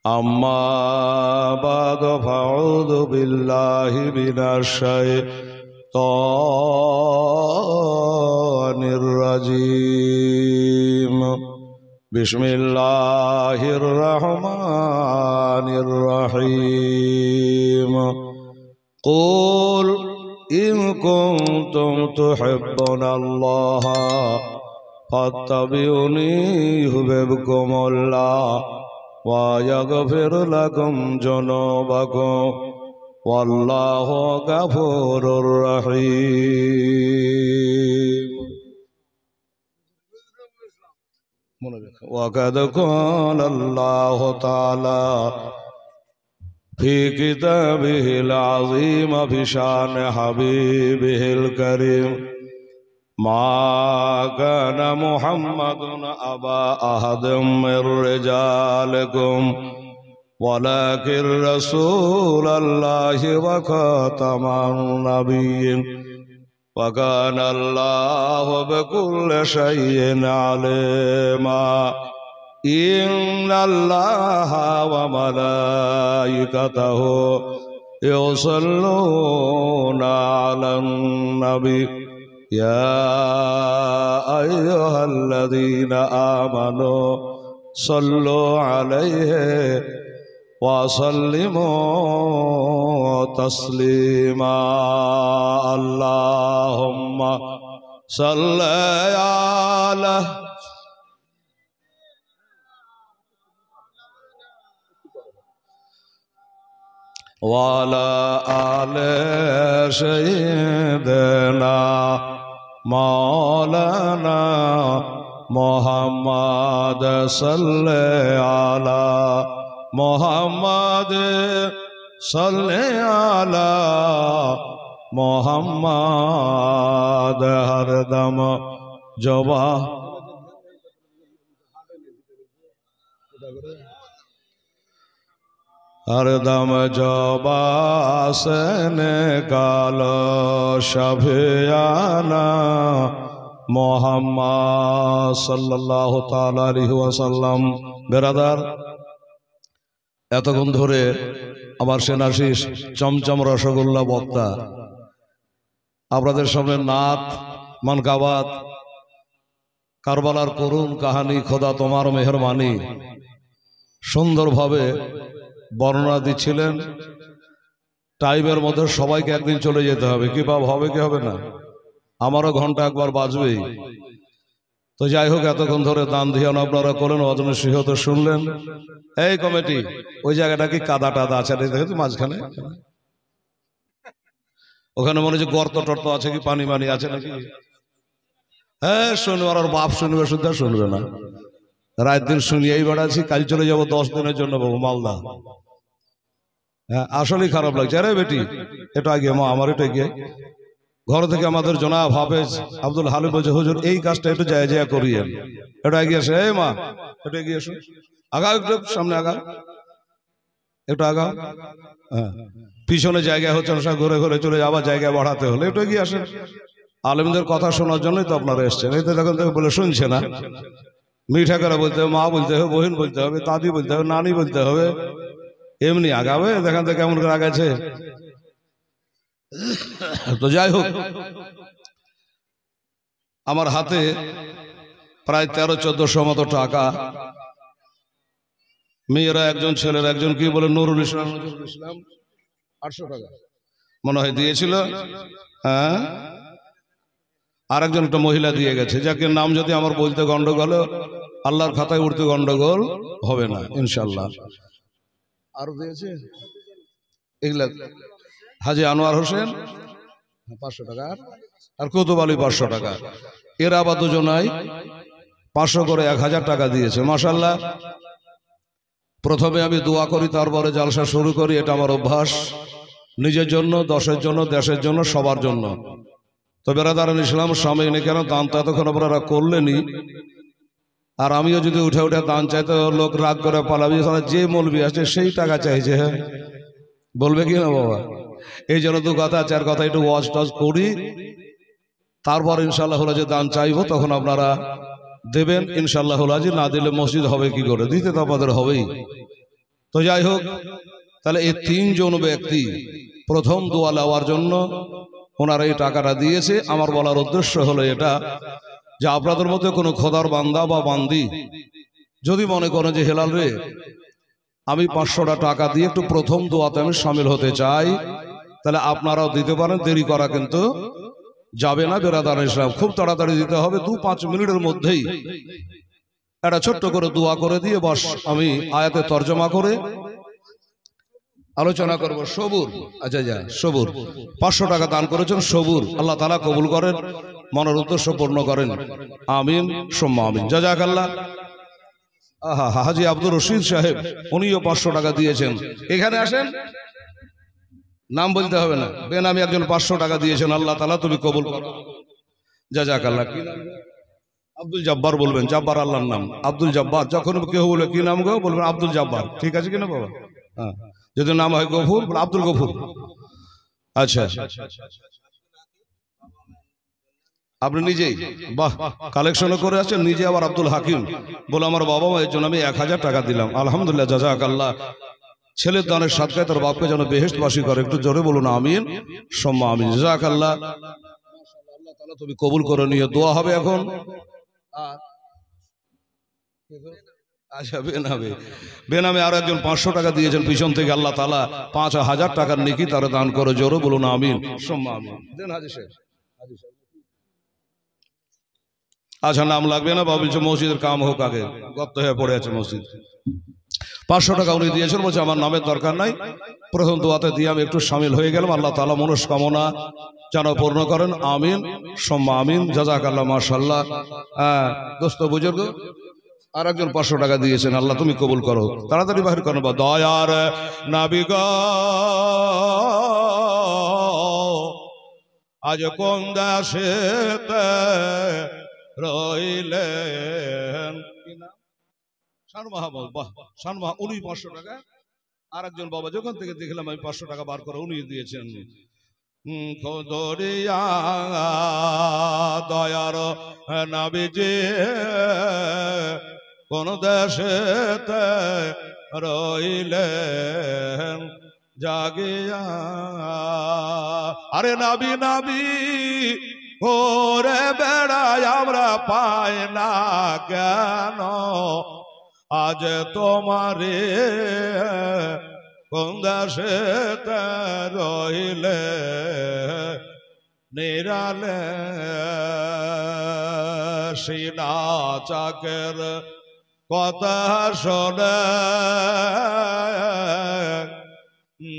أما بعد فأعوذ بالله من الشيطان الرجيم بسم الله الرحمن الرحيم قل إن كنتم تحبون الله فاتبعوني يحببكم الله ويغفر لكم ذنوبكم والله غفور رحيم وقد قال الله تعالى في كتابه العظيم بشان حبيبه الكريم ما كان محمد أبا أحد من رجالكم ولكن رسول الله وخاتم النبيين وكان الله بكل شيء عليما إن الله وملائكته يصلون على النبي يا أيها الذين آمنوا صلوا عليه وسلموا تسليما اللهم صل على وعلى آل سيدنا مولانا محمد صل على محمد صل على محمد ہر دم جبا ہر دم جبا سے نکالو شفیعنا মোহাম্মদ সাল্লাল্লাহু তাআলা আলাইহি ওয়াসাল্লাম। বেরাদার, এতক্ষণ ধরে আমার সেনাশিস চমচম রসগোল্লা বক্তা আপনাদের সামনে নাত মানকাবাত কারবালার করুণ কাহানি খোদা তোমার মেহরবানি সুন্দরভাবে বর্ণনা দিচ্ছিলেন। টাইমের মধ্যে সবাইকে একদিন চলে যেতে হবে, কি ভাব হবে কি হবে না, আমারও ঘন্টা একবার বাজবেই। তো যাই হোক, এতক্ষণ ধরে দান ধ্যান আপনারা করেন, অজনে সিহত শুনলেন। এই কমিটি, ওই জায়গাটা কি কাদা টাদা আছে দেখে মাঝখানে? ওখানে মনে হচ্ছে গর্ত টর্ত আছে কি, পানি মানি আছে নাকি? হ্যাঁ শুনবে, আর বাপ শুনবে, শুদ্ধা শুনবে না। রাত দিন শুনিয়েই বেড়াচ্ছি, কাল চলে যাবো 10 দিনের জন্য বাবু মালদা। হ্যাঁ আসলেই খারাপ লাগছে। আরে বেটি এটা আগে মা, আমার এটা গিয়ে ঘর থেকে আমাদের জনাব হাফেজ আব্দুল হালিম বলছে, হুজুর এই কাজটা একটু যায় যায় করিয়েন, এটা এগিয়ে আসে। এই মা এটা এগিয়ে আসো, আগাও একটু, সামনে আগাও, একটু আগাও। হ্যাঁ পিছনে জায়গা হচ্ছে না, ঘুরে ঘুরে চলে যাবার জায়গা বাড়াতে হলে একটু এগিয়ে আসেন। আলেমদের কথা শোনার জন্যই তো আপনারা এসছেন। এই তো দেখুন থেকে বলে শুনছে না, মিঠা করে বলতে হবে, মা বলতে হবে, বহিন বলতে হবে, দাদি বলতে হবে, নানি বলতে হবে, এমনি আগাবে। দেখান তো কেমন করে আগাছে। তো যাই হোক, আমার হাতে প্রায় 1300-1400 মতো টাকা, মেয়েরা একজন, ছেলের একজন, কি বলে নুরুল ইসলাম 800 টাকা মনে হয় দিয়েছিল। হ্যাঁ আর একজন একটা মহিলা দিয়ে গেছে, যাকে নাম যদি আমার বলতে গন্ডগোল, আল্লাহর খাতায় উঠতে গন্ডগোল হবে না ইনশাল্লাহ। আরো দিয়েছে এগুলা হাজি আনোয়ার হোসেন 500 টাকা, আর কুতুব আলী 500 টাকা। এর আবার দুজনাই 500 করে 1000 টাকা দিয়েছে। মাশাআল্লাহ। প্রথমে আমি দোয়া করি, তারপরে জালসা শুরু করি, এটা আমার অভ্যাস। নিজের জন্য, দশের জন্য, দেশের জন্য, সবার জন্য। তো বেরাদারান ইসলাম স্বামী নেই কেন, দান তো এতক্ষণ আপনারা করলেনই। আর আমিও যদি উঠে উঠে দান চাইতে, লোক রাগ করে পালাবি, যে মৌলবি আছে সেই টাকা চাইছে। হ্যাঁ বলবে কি না বাবা? এই জন্য 2 কথা 4 কথা একটু ওয়াজ টজ করি, তারপর ইনশাল্লাহ হলো যে দান চাইবো, তখন আপনারা দেবেন ইনশাআল্লাহ আজি, না দিলে মসজিদ হবে কি করে, দিতে তো আমাদের হবেই। তো যাই হোক, তাহলে এই তিনজন ব্যক্তি প্রথম দোয়া নেওয়ার জন্য ওনারা এই টাকাটা দিয়েছে। আমার বলার উদ্দেশ্য হলো এটা যে আপনাদের মধ্যে কোনো খোদার বান্দা বা বান্দি যদি মনে করেন যে হেলাল রে আমি 500টা টাকা দিয়ে একটু প্রথম দোয়াতে আমি শামিল হতে চাই, তাহলে আপনারাও দিতে পারেন, দেরি করা কিন্তু যাবে না বেরাদার ইসলাম। খুব তাড়াতাড়ি দিতে হবে, 2-5 মিনিটের মধ্যেই একটা ছোট্ট করে দোয়া করে দিয়ে বস আমি আয়াতে তর্জমা করে আলোচনা করব। সবুর, আচ্ছা যা সবুর 500 টাকা দান করেছেন, সবুর আল্লাহ তাআলা কবুল করেন, মনের উদ্দেশ্য পূর্ণ করেন, আমিন সুম্মা আমিন। জাযাকাল্লাহ। আহা, হাজী আব্দুর রশিদ সাহেব উনিও 500 টাকা দিয়েছেন। এখানে আসেন, নাম বলতে হবে না, বেনামি একজন 500 টাকা দিয়েছেন, আল্লাহ তাআলা তুমি কবুল করো, জাযাকাল্লাহ। কি নাম? আব্দুল জব্বার বলবেন, জব্বার আল্লাহর নাম, আব্দুল জব্বার। যখন কেউ বলে কি নাম গো, বলবেন আব্দুল জব্বার। ঠিক আছে কিনা বাবা? হ্যাঁ, যদি নাম হয় গফুর, আব্দুল গফুর। আচ্ছা, আপনি নিজেই বাহ কালেকশনও করে আছেন নিজে, আবার আব্দুল হাকিম বলে আমার বাবা মায়ের জন্য আমি 1000 টাকা দিলাম, আলহামদুলিল্লাহ, জাযাকাল্লাহ। ছেলের দানের সাদকায় তার বাপকে যেন বেহেশতবাসী করে, একটু জোরে বলুন আমিন সুম্মা আমিন। জাযাকাল্লাহ। আল্লাহ তাআলা তুমি কবুল করে নিয়ে দোয়া হবে এখন। আচ্ছা, বেনামে আরো একজন 500 টাকা দিয়েছেন পিছন থেকে, আল্লাহ তাআলা 5000 টাকার নেকি তার দান করে, জোরে বলুন আমিন সুম্মা আমিন। দেন হাজী সাহেব। আচ্ছা, নাম লাগবে না বাবা, বলছে মসজিদের কাম হোক আগে, গর্ত হয়ে পড়ে আছে মসজিদ। 500 টাকা উনি দিয়েছেন, বলছে আমার নামের দরকার নাই, প্রথম দোয়াতে দিয়ে আমি একটু শামিল হয়ে গেলাম, আল্লাহ তাআলা মনস্কামনা যেন পূর্ণ করেন, আমিন সুম্মা আমিন। জাযাকাল্লাহ, মাশাআল্লাহ। দোস্ত বুজুর্গ আর একজন 500 টাকা দিয়েছেন, আল্লাহ তুমি কবুল করো, তাড়াতাড়ি বাহির করো। দয়ার নবী গো আজ কোন দেশেতে রইলেন, শানমাহ, উনি 500 টাকা। আর একজন বাবা যখন থেকে দেখলাম আমি 500 টাকা বার করে উনি দিয়েছেন। খোদরিয়া দয়ার নবীজি কোন দেশেতে রইলেন জাগিয়া, আরে নবী নবী ওরে বেড়ায় আমরা পাই না কেন, আজ তোমারে কোন দেশেতে রইলে নিরালে, সিনা চাকের কথা শোনে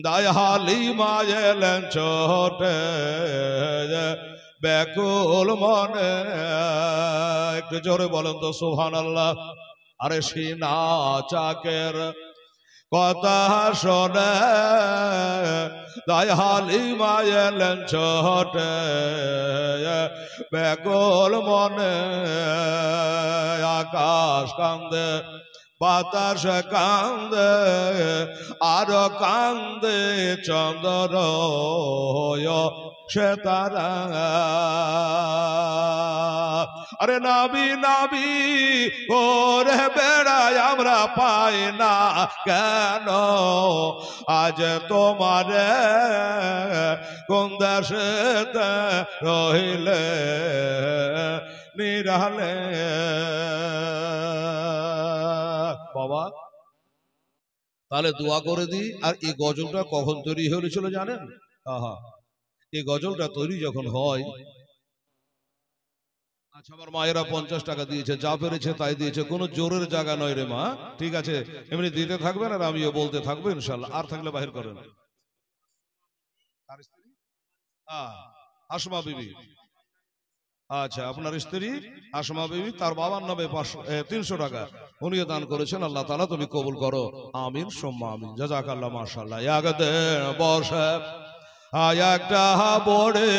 দায় হালিমা এলেন ছোটে ব্যাকুল মনে। একটু জোরে বলেন তো সুবহানাল্লাহ। আরে সিনা চাকের কথা শোনে দায় হালিমা এলেন ছোটে ব্যাকুল মনে। আকাশ কান্দে বাতাস কান্দে আর কান্দে চন্দ্র সে তারা। আরে নবী নবী ওরে বেড়ায় আমরা পাই না কেন, আজ তোমারে কোন দেশেতে রইলে নিরালে। বাবা তাহলে দোয়া করে দিই। আর এই গজলটা কখন তৈরি হয়েছিল জানেন? আহা, এই গজলটা তৈরি যখন হয়, আচ্ছা আমার মায়েরা 50 টাকা দিয়েছে, যা পেরেছে তাই দিয়েছে, কোনো জোরের জায়গা নয় রে মা, ঠিক আছে? এমনি দিতে থাকবেন আর আমিও বলতে থাকবো ইনশাল্লাহ। আর থাকলে বাহির করেন। আসমা বিবি, আচ্ছা আপনার স্ত্রী আসমা বিবি, তার বাবার নামে 300 টাকা উনিও দান করেছেন, আল্লাহ তাআলা তুমি কবুল করো, আমিন সুম্মা আমিন। জাযাকাল্লাহ, মাশাআল্লাহ। একদে বসে একটা বড়ে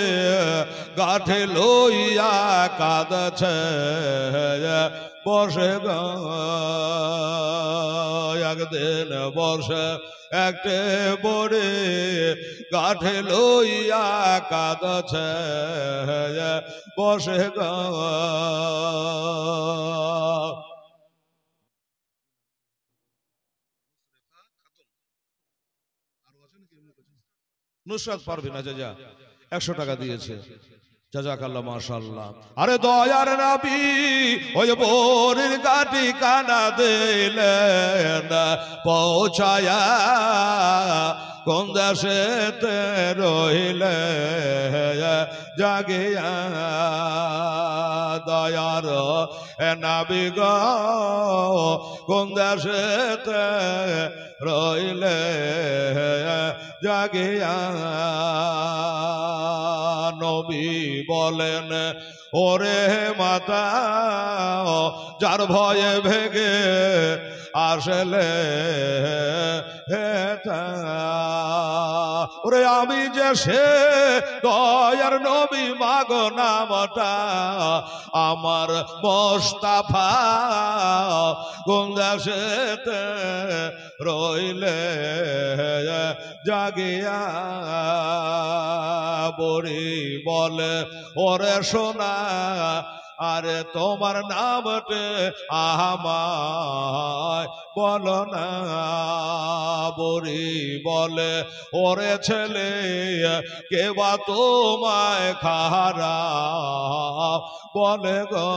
গাঠে লইয়া কাঁদছে বসে গো একদিন বসে একটে বড়ে গাঠে লইয়া কাঁদছে বসে গো নুসরাত পারবে না যা 100 টাকা দিয়েছে জাযাকাল্লাহ মাশাআল্লাহ। আরে দয়ার নবী ওই বোরের গাটি কানা দিলেন পৌঁছায়া কোন দেশেতে রইলে জাগিয়া দয়ার নবী গো কোন দেশেতে রইলে জাগিয়া নবী বলেন ওরে মাতা যার ভয়ে ভেগে আসলে ওরে আমি যে সে দয়ার নবী মাগো নামটা আমার মোস্তাফা কোন দেশেতে রইলে জাগিয়া বড়ি বলে ওরে সোনা আরে তোমার নামটে আমায় বলো না বড়ি বলে ওরে ছেলে কে বা তোমায় খারা বলে গো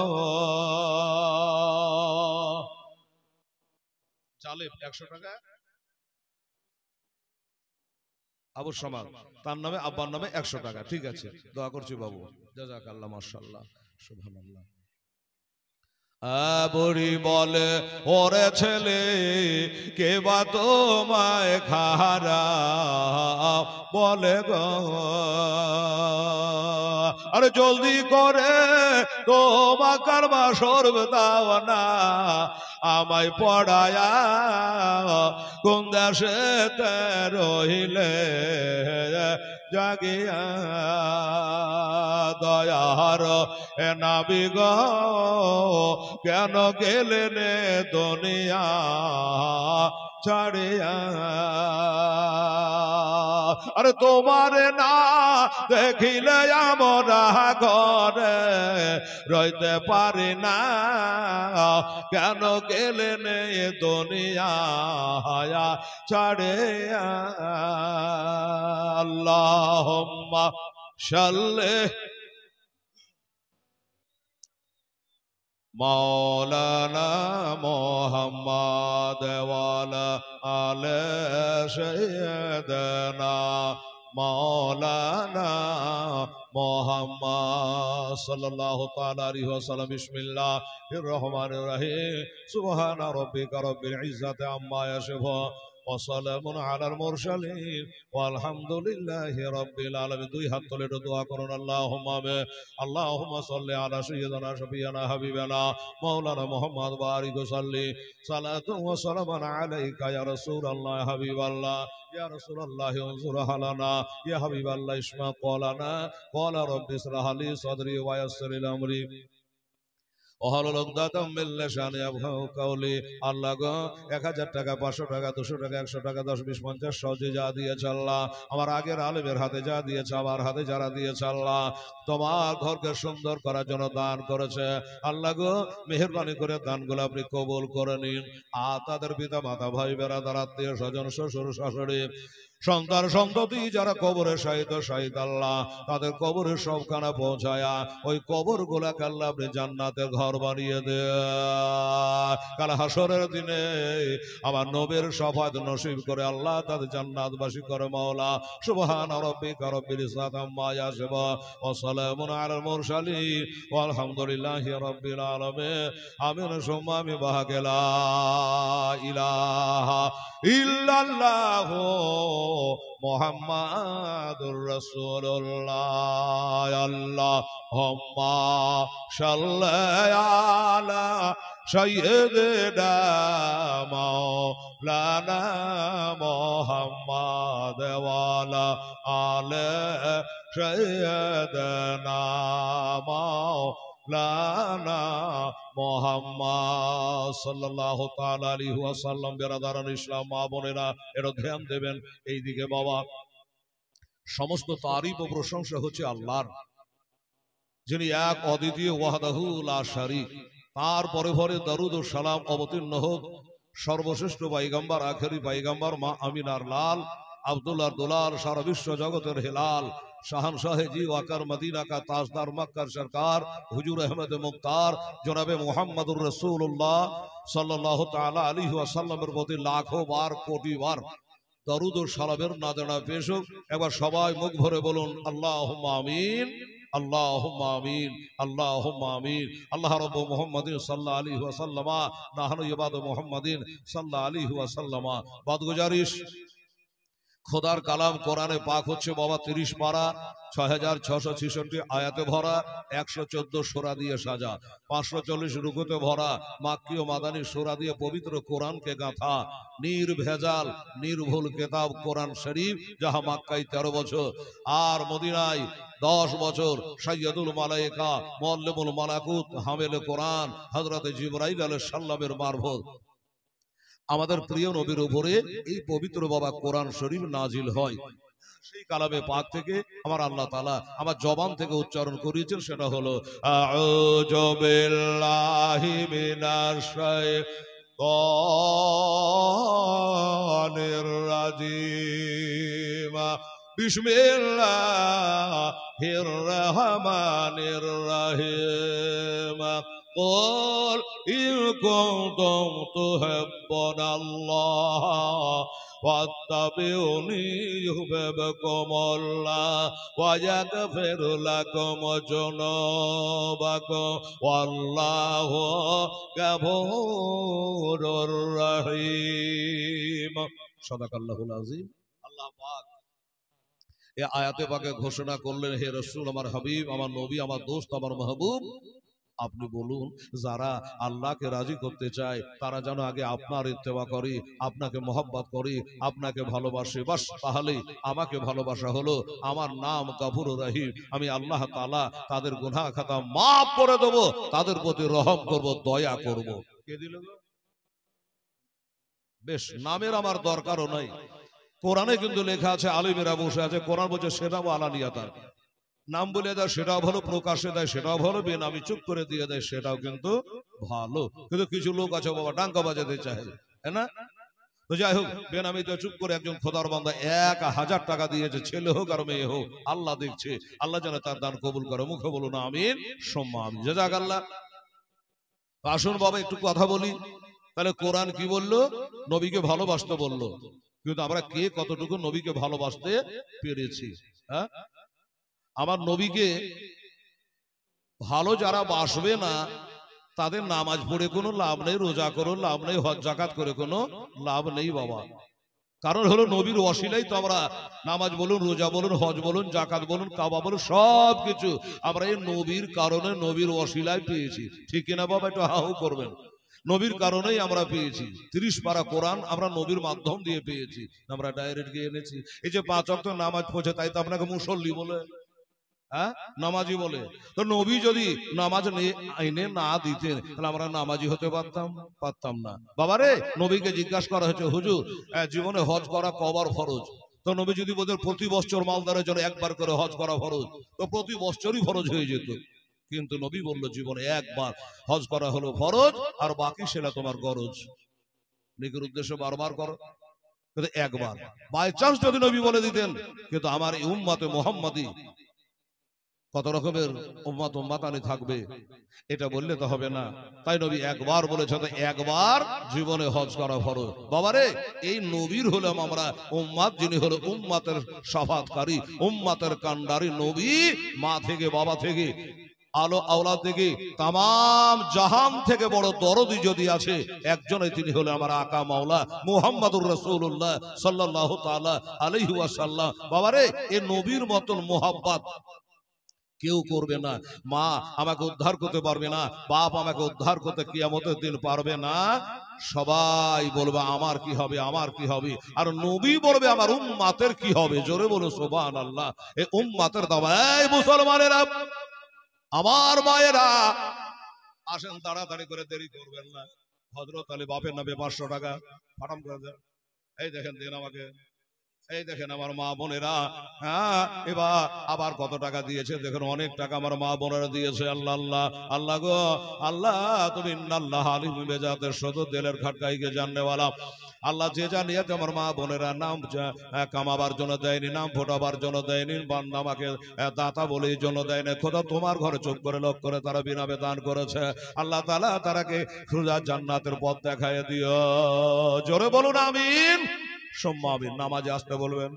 চালে 100 টাকা আবু সমাদ তার নামে আব্বার নামে 100 টাকা ঠিক আছে দোয়া করছি বাবু জাযাকাল্লাহ মাশাআল্লাহ সুবহানাল্লাহ। বুড়ি বলে ওরে ছেলে কে বা তোমায় খারা বলে গো আরে জলদি করে তোমাকার বাসর দাও না আমায় পড়ায়া কোন দেশেতে রইলে জাগিয়া দয়ার এ নবী গো কেন গেলেন দুনিয়া ছাড়িয়া আরে তোমার না দেখিলে আমরা ঘরে রইতে পারি না কেন গেলেন দুনিয়া ছাড়িয়া আল্লাহুম্মা সাল্লি মৌলানা মোহাম্মদ ওয়ালা আলে সাইয়্যিদানা মৌলানা মোহাম্মদ সাল্লাল্লাহু তাআলা আলাইহি ওয়াসাল্লাম বিসমিল্লাহির রহমানির রহিম সুবহানা রাব্বিকা রাব্বিল ইজ্জাতি আম্মা ইয়াসিফুন ওয়াসালামুন আলাল মুরসালিন ওয়ালহামদুলিল্লাহি রাব্বিল আলামিন। দুই হাত তুলে দোয়া করুন আল্লাহুম্মা আমিন। আল্লাহুম্মা সাল্লি আলা সাইয়্যিদিনা শাফিয়ানা হাবিবানা মাওলানা মুহাম্মদ বারিক সাল্লি সালাতু ওয়া সালামান আলাইকা ইয়া রাসূলুল্লাহ ইয়া হাবিবাল্লাহ ইয়া রাসূলুল্লাহ উনজুর হালানা ইয়া হাবিবাল্লাহ ইসমা ক্বালানা ক্বালা রাব্বি ইশরাহ লি সাদরি ওয়া ইয়াসসির লি আমরি ওয়াহলুল উকদাতাম মিন লিসানি ইয়াফকাহু কাওলি। আল্লাহ গো 1000 টাকা 500 টাকা 200 টাকা 100 টাকা 10 20 50 সহজে যা দিয়েছে আল্লাহ আমার আগের আলেমের হাতে যা দিয়েছে আমার হাতে যারা দিয়েছে আল্লাহ তোমার ঘরকে সুন্দর করার জন্য দান করেছে আল্লাহ গো মেহেরবানি করে দানগুলো আপনি কবুল করে নিন। আর তাদের পিতা মাতা ভাই বেরাদার আত্মীয় স্বজন শ্বশুর শাশুড়ি সন্তান সন্ততি যারা কবরে শাহিদ আল্লাহ তাদের কবরের সবখানা পৌঁছায়া ওই কবর গুলাকে আল্লাহ আপনি জান্নাতের ঘর বানিয়ে দে। কাল হাসরের দিনে আমার নবীর শাফাত নসিব করে আল্লাহ তাদের জান্নাতবাসী করে মাওলা। সুবহান রাব্বিকা রাব্বিল ইজ্জাতি আম্মা ইয়াসিফুন ওয়া সালামুন আলাল মুরসালিন ওয়ালহামদুলিল্লাহি রাব্বিল আলামিন। আমিন সুম্মা আমিন। বাহাকেলা ইলাহা ইল্লাল্লাহু মুহাম্মাদুর রাসূলুল্লাহ। আল্লাহুম্মা সাল্লি আলা সাইয়্যিদিনা মাওলানা মুহাম্মাদ ওয়া আলা সাইয়্যিদিনা মাওলানা মুহাম্মদ সাল্লাল্লাহু তাআলা আলাইহি ওয়াসাল্লাম। বেরাদারান ইসলাম, মা বোনেরা এর ধ্যান দেবেন এইদিকে। বাবা, সমস্ত তারিফ ও প্রশংসা হচ্ছে আল্লাহর, যিনি এক অদ্বিতীয়, ওয়াহদাহু লা শারীক। তার পরে পরে দরুদ ও সালাম অবতীর্ণ হোক সর্বশ্রেষ্ঠ পয়গম্বর, আখেরি পয়গম্বর মা আমিনার লাল, আব্দুল্লাহর দুলাল, সারা বিশ্ব জগতের হেলাল, শাহানশাহে জি ওয়াকার মদিনা কা তাজদার, মক্কার সরকার হুজুর আহমদ মুখতার জনাবে মুহাম্মদুর রাসূলুল্লাহ সাল্লাল্লাহু তাআলা আলাইহি ওয়াসাল্লামের প্রতি লাখো বার কোটি বার দরুদ ও সালামের নাযরা পেশ হোক। একবার সবাই মুখ ভরে বলুন আল্লাহুম্মা আমিন, আল্লাহুম্মা আমিন, আল্লাহুম্মা আমিন। আল্লাহ রাব্বু মুহাম্মাদিন সাল্লাল্লাহু আলাইহি ওয়াসাল্লামা নাহনু ইবাদু মুহাম্মাদিন সাল্লাল্লাহু আলাইহি ওয়াসাল্লামা। বাদগুজারিশ, খোদার কালাম কোরআনে পাক হচ্ছে বাবা 30 পারা, 6666 আয়াতে ভরা, 114 সূরা দিয়ে সাজা, 540 রুকুতে ভরা, মাক্কি ও মাদানী সূরা দিয়ে পবিত্র কোরআনকে গাঁথা, নির্ভেজাল নির্ভুল কিতাব কোরআন শরীফ, যাহা মক্কায় 13 বছর আর মদিনায় 10 বছর। সাইয়্যিদুল মালায়েকা মুআল্লিমুল মালাকুত হামেলে কোরআন হযরত জিবরাইল আলাইহিস সালামের মারফত আমাদের প্রিয় নবীর উপরে এই পবিত্র বাবা কোরআন শরীফ নাজিল হয়। সেই কালামে পাক থেকে আমার আল্লাহ তাআলা আমার জবান থেকে উচ্চারণ করিয়েছেন, সেটা হলো আউযু বিল্লাহি মিনাশ শাইতানির রাজিম, বিসমিল্লাহির রহমানির রহিম। قل إن كنتم تحبون الله فاتبعوني يحببكم الله ويغفر لكم ذنوبكم والله غفور رحيم। সাদাকাল্লাহুল আযীম। আল্লাহ পাক এই আয়াতে পাকে ঘোষণা করলেন, হে রাসূল, আমার হাবিব, আমার নবী, আমার দোস্ত, আমার মাহবুব, আপনি বলুন যারা আল্লাহকে রাজি করতে চায় তারা যেন আগে আপনার ইত্তেবা করে, আপনাকে মহব্বত করে, আপনাকে ভালোবাসে। বাস তাহলেই আমাকে ভালোবাসা হলো। আমার নাম গফুরুর রহিম। আমি আল্লাহ তাআলা তাদের গুনাহ খাতা মাফ করে দেব, তাদের প্রতি রহম করব, দয়া করব। কে দিল? বেশ, নামের আমার দরকারও নাই। কোরআনে কিন্তু লেখা আছে, আলিমেরা বসে আছে, কোরআন বলছে সেটাও আলানিয়াতার। নাম বলে দেয় সেটাও ভালো, প্রকাশে দেয় সেটাও ভালো, বেনামি চুপ করে দিয়ে দেয় সেটাও কিন্তু ভালো। কিন্তু কিছু লোক আছে বাবা ডাঙ্কা বাজাতে চায়, হ্যাঁ না? তো যাই হোক, বেনামিতে চুপ করে একজন খোদার বান্দা 1000 টাকা দিয়েছে, ছেলে হোক আর মেয়ে হোক, আল্লাহ দেখছে, আল্লাহ যেন তার দান কবুল করে। মুখে বলুন আমিন সুম্মা আমিন। জাযাকাল্লাহ। আসুন বাবা একটু কথা বলি। তাহলে কোরআন কি বললো? নবীকে ভালোবাসতে বললো, কিন্তু আমরা কে কতটুকু নবীকে ভালোবাসতে পেরেছি? হ্যাঁ, আমার নবীকে ভালো যারা বাসবে না তাদের নামাজ পড়ে কোনো লাভ নেই, রোজা করে লাভ নেই, হজ জাকাত করে কোনো লাভ নেই বাবা। কারণ হলো নবীর ওসিলাই তো আমরা নামাজ বলুন, রোজা বলুন, হজ বলুন, জাকাত বলুন, কাবা বলুন, সব কিছু আমরা এই নবীর কারণে, নবীর ওসিলায় পেয়েছি। ঠিক কিনা বাবা? একটু হাহু করবেন। নবীর কারণেই আমরা পেয়েছি। 30 পারা কোরআন আমরা নবীর মাধ্যম দিয়ে পেয়েছি, আমরা ডাইরেক্ট গিয়ে এনেছি। এই যে 5 ওয়াক্ত নামাজ পড়ছে, তাই তো আপনাকে মুসল্লি বলে, হ্যাঁ, নামাজি বলে। তো নবী যদি নামাজ এনে না দিতেন তাহলে আমরা নামাজি হতে পারতাম না। বাবারে, নবীকে জিজ্ঞাসা করা হয়েছে, হুজুর জীবনে হজ করা কবার ফরজ? তো নবী যদি বলতেন প্রতি বছর মালদারের জন্য একবার করে হজ করা ফরজ, তো প্রতি বছরই ফরজ হয়ে যেত। কিন্তু নবী বলল জীবনে একবার হজ করা হলো ফরজ, আর বাকি সেটা তোমার গরজ। নেকের উদ্দেশ্যে বারবার করো, কিন্তু একবার। বাই চান্স যদি নবী বলে দিতেন, কিন্তু আমার এই উম্মতে মুহাম্মাদি কত রকমের উম্মাতানি থাকবে, এটা বললে তো হবে না। তাই নবী একবার বলেছে, তো একবার জীবনে হজ করা ফরজ। বাবারে, এই নবীর হলাম আমরা উম্মাত, যিনি হলো উম্মাতের শাফাতকারী, উম্মাতের কান্ডারি নবী। মা থেকে, বাবা থেকে, আলো আওলাদ থেকে, তামাম জাহান থেকে বড় দরদি যদি আছে একজনই, তিনি হলো আমার আকা মাওলা মুহাম্মাদুর রাসূলুল্লাহ সাল্লাল্লাহু তাআলা আলাইহি ওয়াসাল্লাম। বাবারে, এই নবীর মতন মোহাব্বত কেউ করবে না। মা আমাকে উদ্ধার করতে পারবে না, বাপ আমাকে উদ্ধার করতে কিয়ামতের দিন পারবে না। সবাই বলবে আমার কি হবে, আমার কি হবে। আর নবী বলবে আমার উম্মাতের কি হবে। জোরে বলো সুবহানাল্লাহ। এই উম্মাতের দাওয়া। এই মুসলমানেরা, আমার মায়েরা আসেন, তাড়াতাড়ি করে, দেরি করবেন না। হযরত আলী বাপের নামে 500 টাকা ফাটাম করে দেন। এই দেখেন, দিন আমাকে। এই দেখেন আমার মা বোনেরা, হ্যাঁ, এবার আবার কত টাকা দিয়েছে দেখেন, অনেক টাকা আমার মা বোনেরা দিয়েছে। আল্লাহ আল্লাহ আল্লাহ গো আল্লাহ, তুমি ইন্নাল্লাহ আলিম বেজাতের শুধু দিলের খাটকাইকে জাননেওয়ালা। আল্লাহ যে জানিয়ে আমার মা বোনেরা নাম কামাবার জন্য দেয়নি, নাম ফোটাবার জন্য দেয়নি, বান্দা আমাকে দাতা বলে এই জন্য দেয়নি। খোদা তোমার ঘরে চোখ করে লোক করে তারা বিনা বেদান করেছে। আল্লাহ তাআলা তারাকে খুদা জান্নাতের পথ দেখায় দিও। জোরে বলুন আমিন। সম্মাবিন। নামাজে আসতে বলবেন,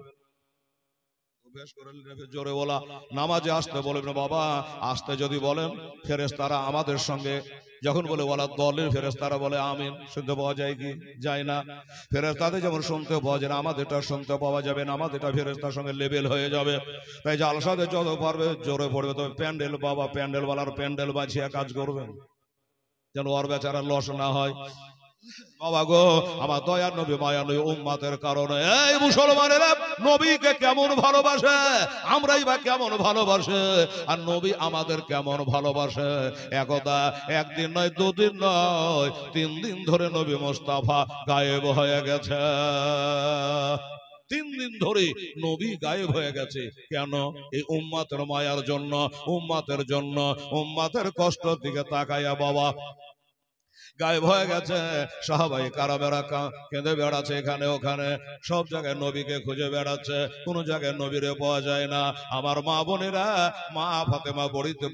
জোরে বলা, নামাজে আসতে বলবেন। বাবা আসতে যদি বলেন, ফেরেশতারা আমাদের সঙ্গে যখন বলে ওয়ালা দলের ফেরেশতারা বলে আমিন, শুনতে পাওয়া যায় কি যায় না? ফেরেশতাদের যেমন শুনতে পাওয়া যায় না, আমাদেরটা শুনতে পাওয়া যাবে না, আমাদেরটা ফেরেশতার সঙ্গে লেভেল হয়ে যাবে। তাই জালসাতে যত পারবে জোরে পড়বে। তবে প্যান্ডেল বাবা, প্যান্ডেলওয়ালার প্যান্ডেল বাঁচিয়ে কাজ করবেন, যেন ওর বেচারা লস না হয়। বাবা গো, আমার দয়ার নবী মায়ার নবী উম্মতের কারণে এই মুসলমানেরা নবীকে কেমন ভালোবাসে, আমরাই বা কেমন ভালোবাসে, আর নবী আমাদের কেমন ভালোবাসে। একদা একদিন নয়, দুদিন নয়, 3 দিন ধরে নবী মুস্তাফা গায়েব হয়ে গেছে। 3 দিন ধরে নবী গায়েব হয়ে গেছে। কেন? এই উম্মতের মায়ার জন্য, উম্মতের জন্য, উম্মতের কষ্টের দিকে তাকাইয়া বাবা গায়েব হয়ে গেছে। সাহাবায়ে কারামেরা কেঁদে বেড়াচ্ছে এখানে ওখানে, সব জায়গায় নবীকে খুঁজে বেড়াচ্ছে, কোনো জায়গায় নবীরে পাওয়া যায় না। আমার মা বোনেরা, মা ফাতেমা বাড়িতে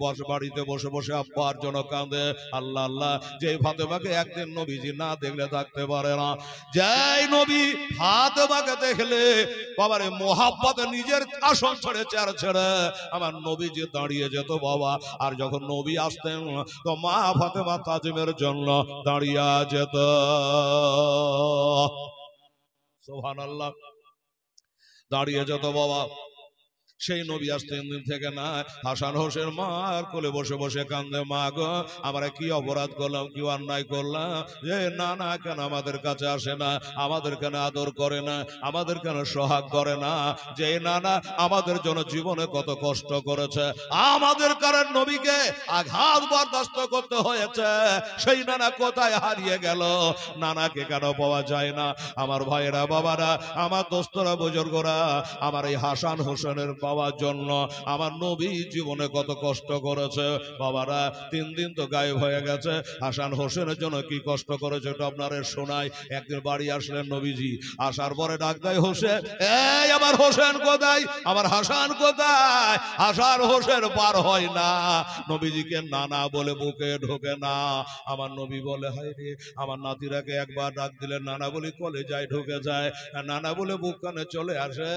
বসে বসে আব্বার জন্য কাঁদে। আল্লাহ আল্লাহ, যে ফাতেমাকে একদিন নবীজি না দেখলে থাকতে পারে না, যাই নবী ফাতেমাকে দেখলে বাবারে মোহাব্বতে নিজের আসন ছেড়ে চেয়ার ছেড়ে আমার নবীজি দাঁড়িয়ে যেত বাবা। আর যখন নবী আসতেন তো মা ফাতেমা তাজিমের জন্য দাঁড়িয়ে যেত। সুবহানাল্লাহ, দাঁড়িয়ে যেত বাবা। সেই নবী আজ 3 দিন থেকে না। হাসান হোসেন মার কোলে বসে বসে কান্দে, মা গো আমরা কি অপরাধ করলাম, কি অন্যায় করলাম, যে নানা কেন আমাদের কাছে আসে না, আমাদের কেন আদর করে না, আমাদের কেন সোহাগ করে না, যে নানা আমাদের জন্য জীবনে কত কষ্ট করেছে, আমাদের কারণ নবীকে আঘাত বরদাস্ত করতে হয়েছে, সেই নানা কোথায় হারিয়ে গেল? নানাকে কেন পাওয়া যায় না? আমার ভাইয়েরা, বাবারা, আমার দোস্তরা, বুজুর্গরা, আমার এই হাসান হোসেনের পাওয়ার জন্য আমার নবী জীবনে কত কষ্ট করেছে। বাবারা 3 দিন তো গায়েব হয়ে গেছে, হাসান হোসেনের জন্য কি কষ্ট করেছে এটা আপনারা শোনাই। একদিন বাড়ি আসলেন নবীজি, আসার পরে ডাক দেয় হোসেন, এই আমার হোসেন কোথায়, আমার হাসান কোথায়? হাসান হোসেন পার হয় না, নবীজিকে নানা বলে বুকে ঢোকে না। আমার নবী বলে, হায় রে, আমার নাতিরাকে একবার ডাক দিলে নানা বলে কলেজায় ঢুকে যায়, নানা বলে বুক কানে চলে আসে,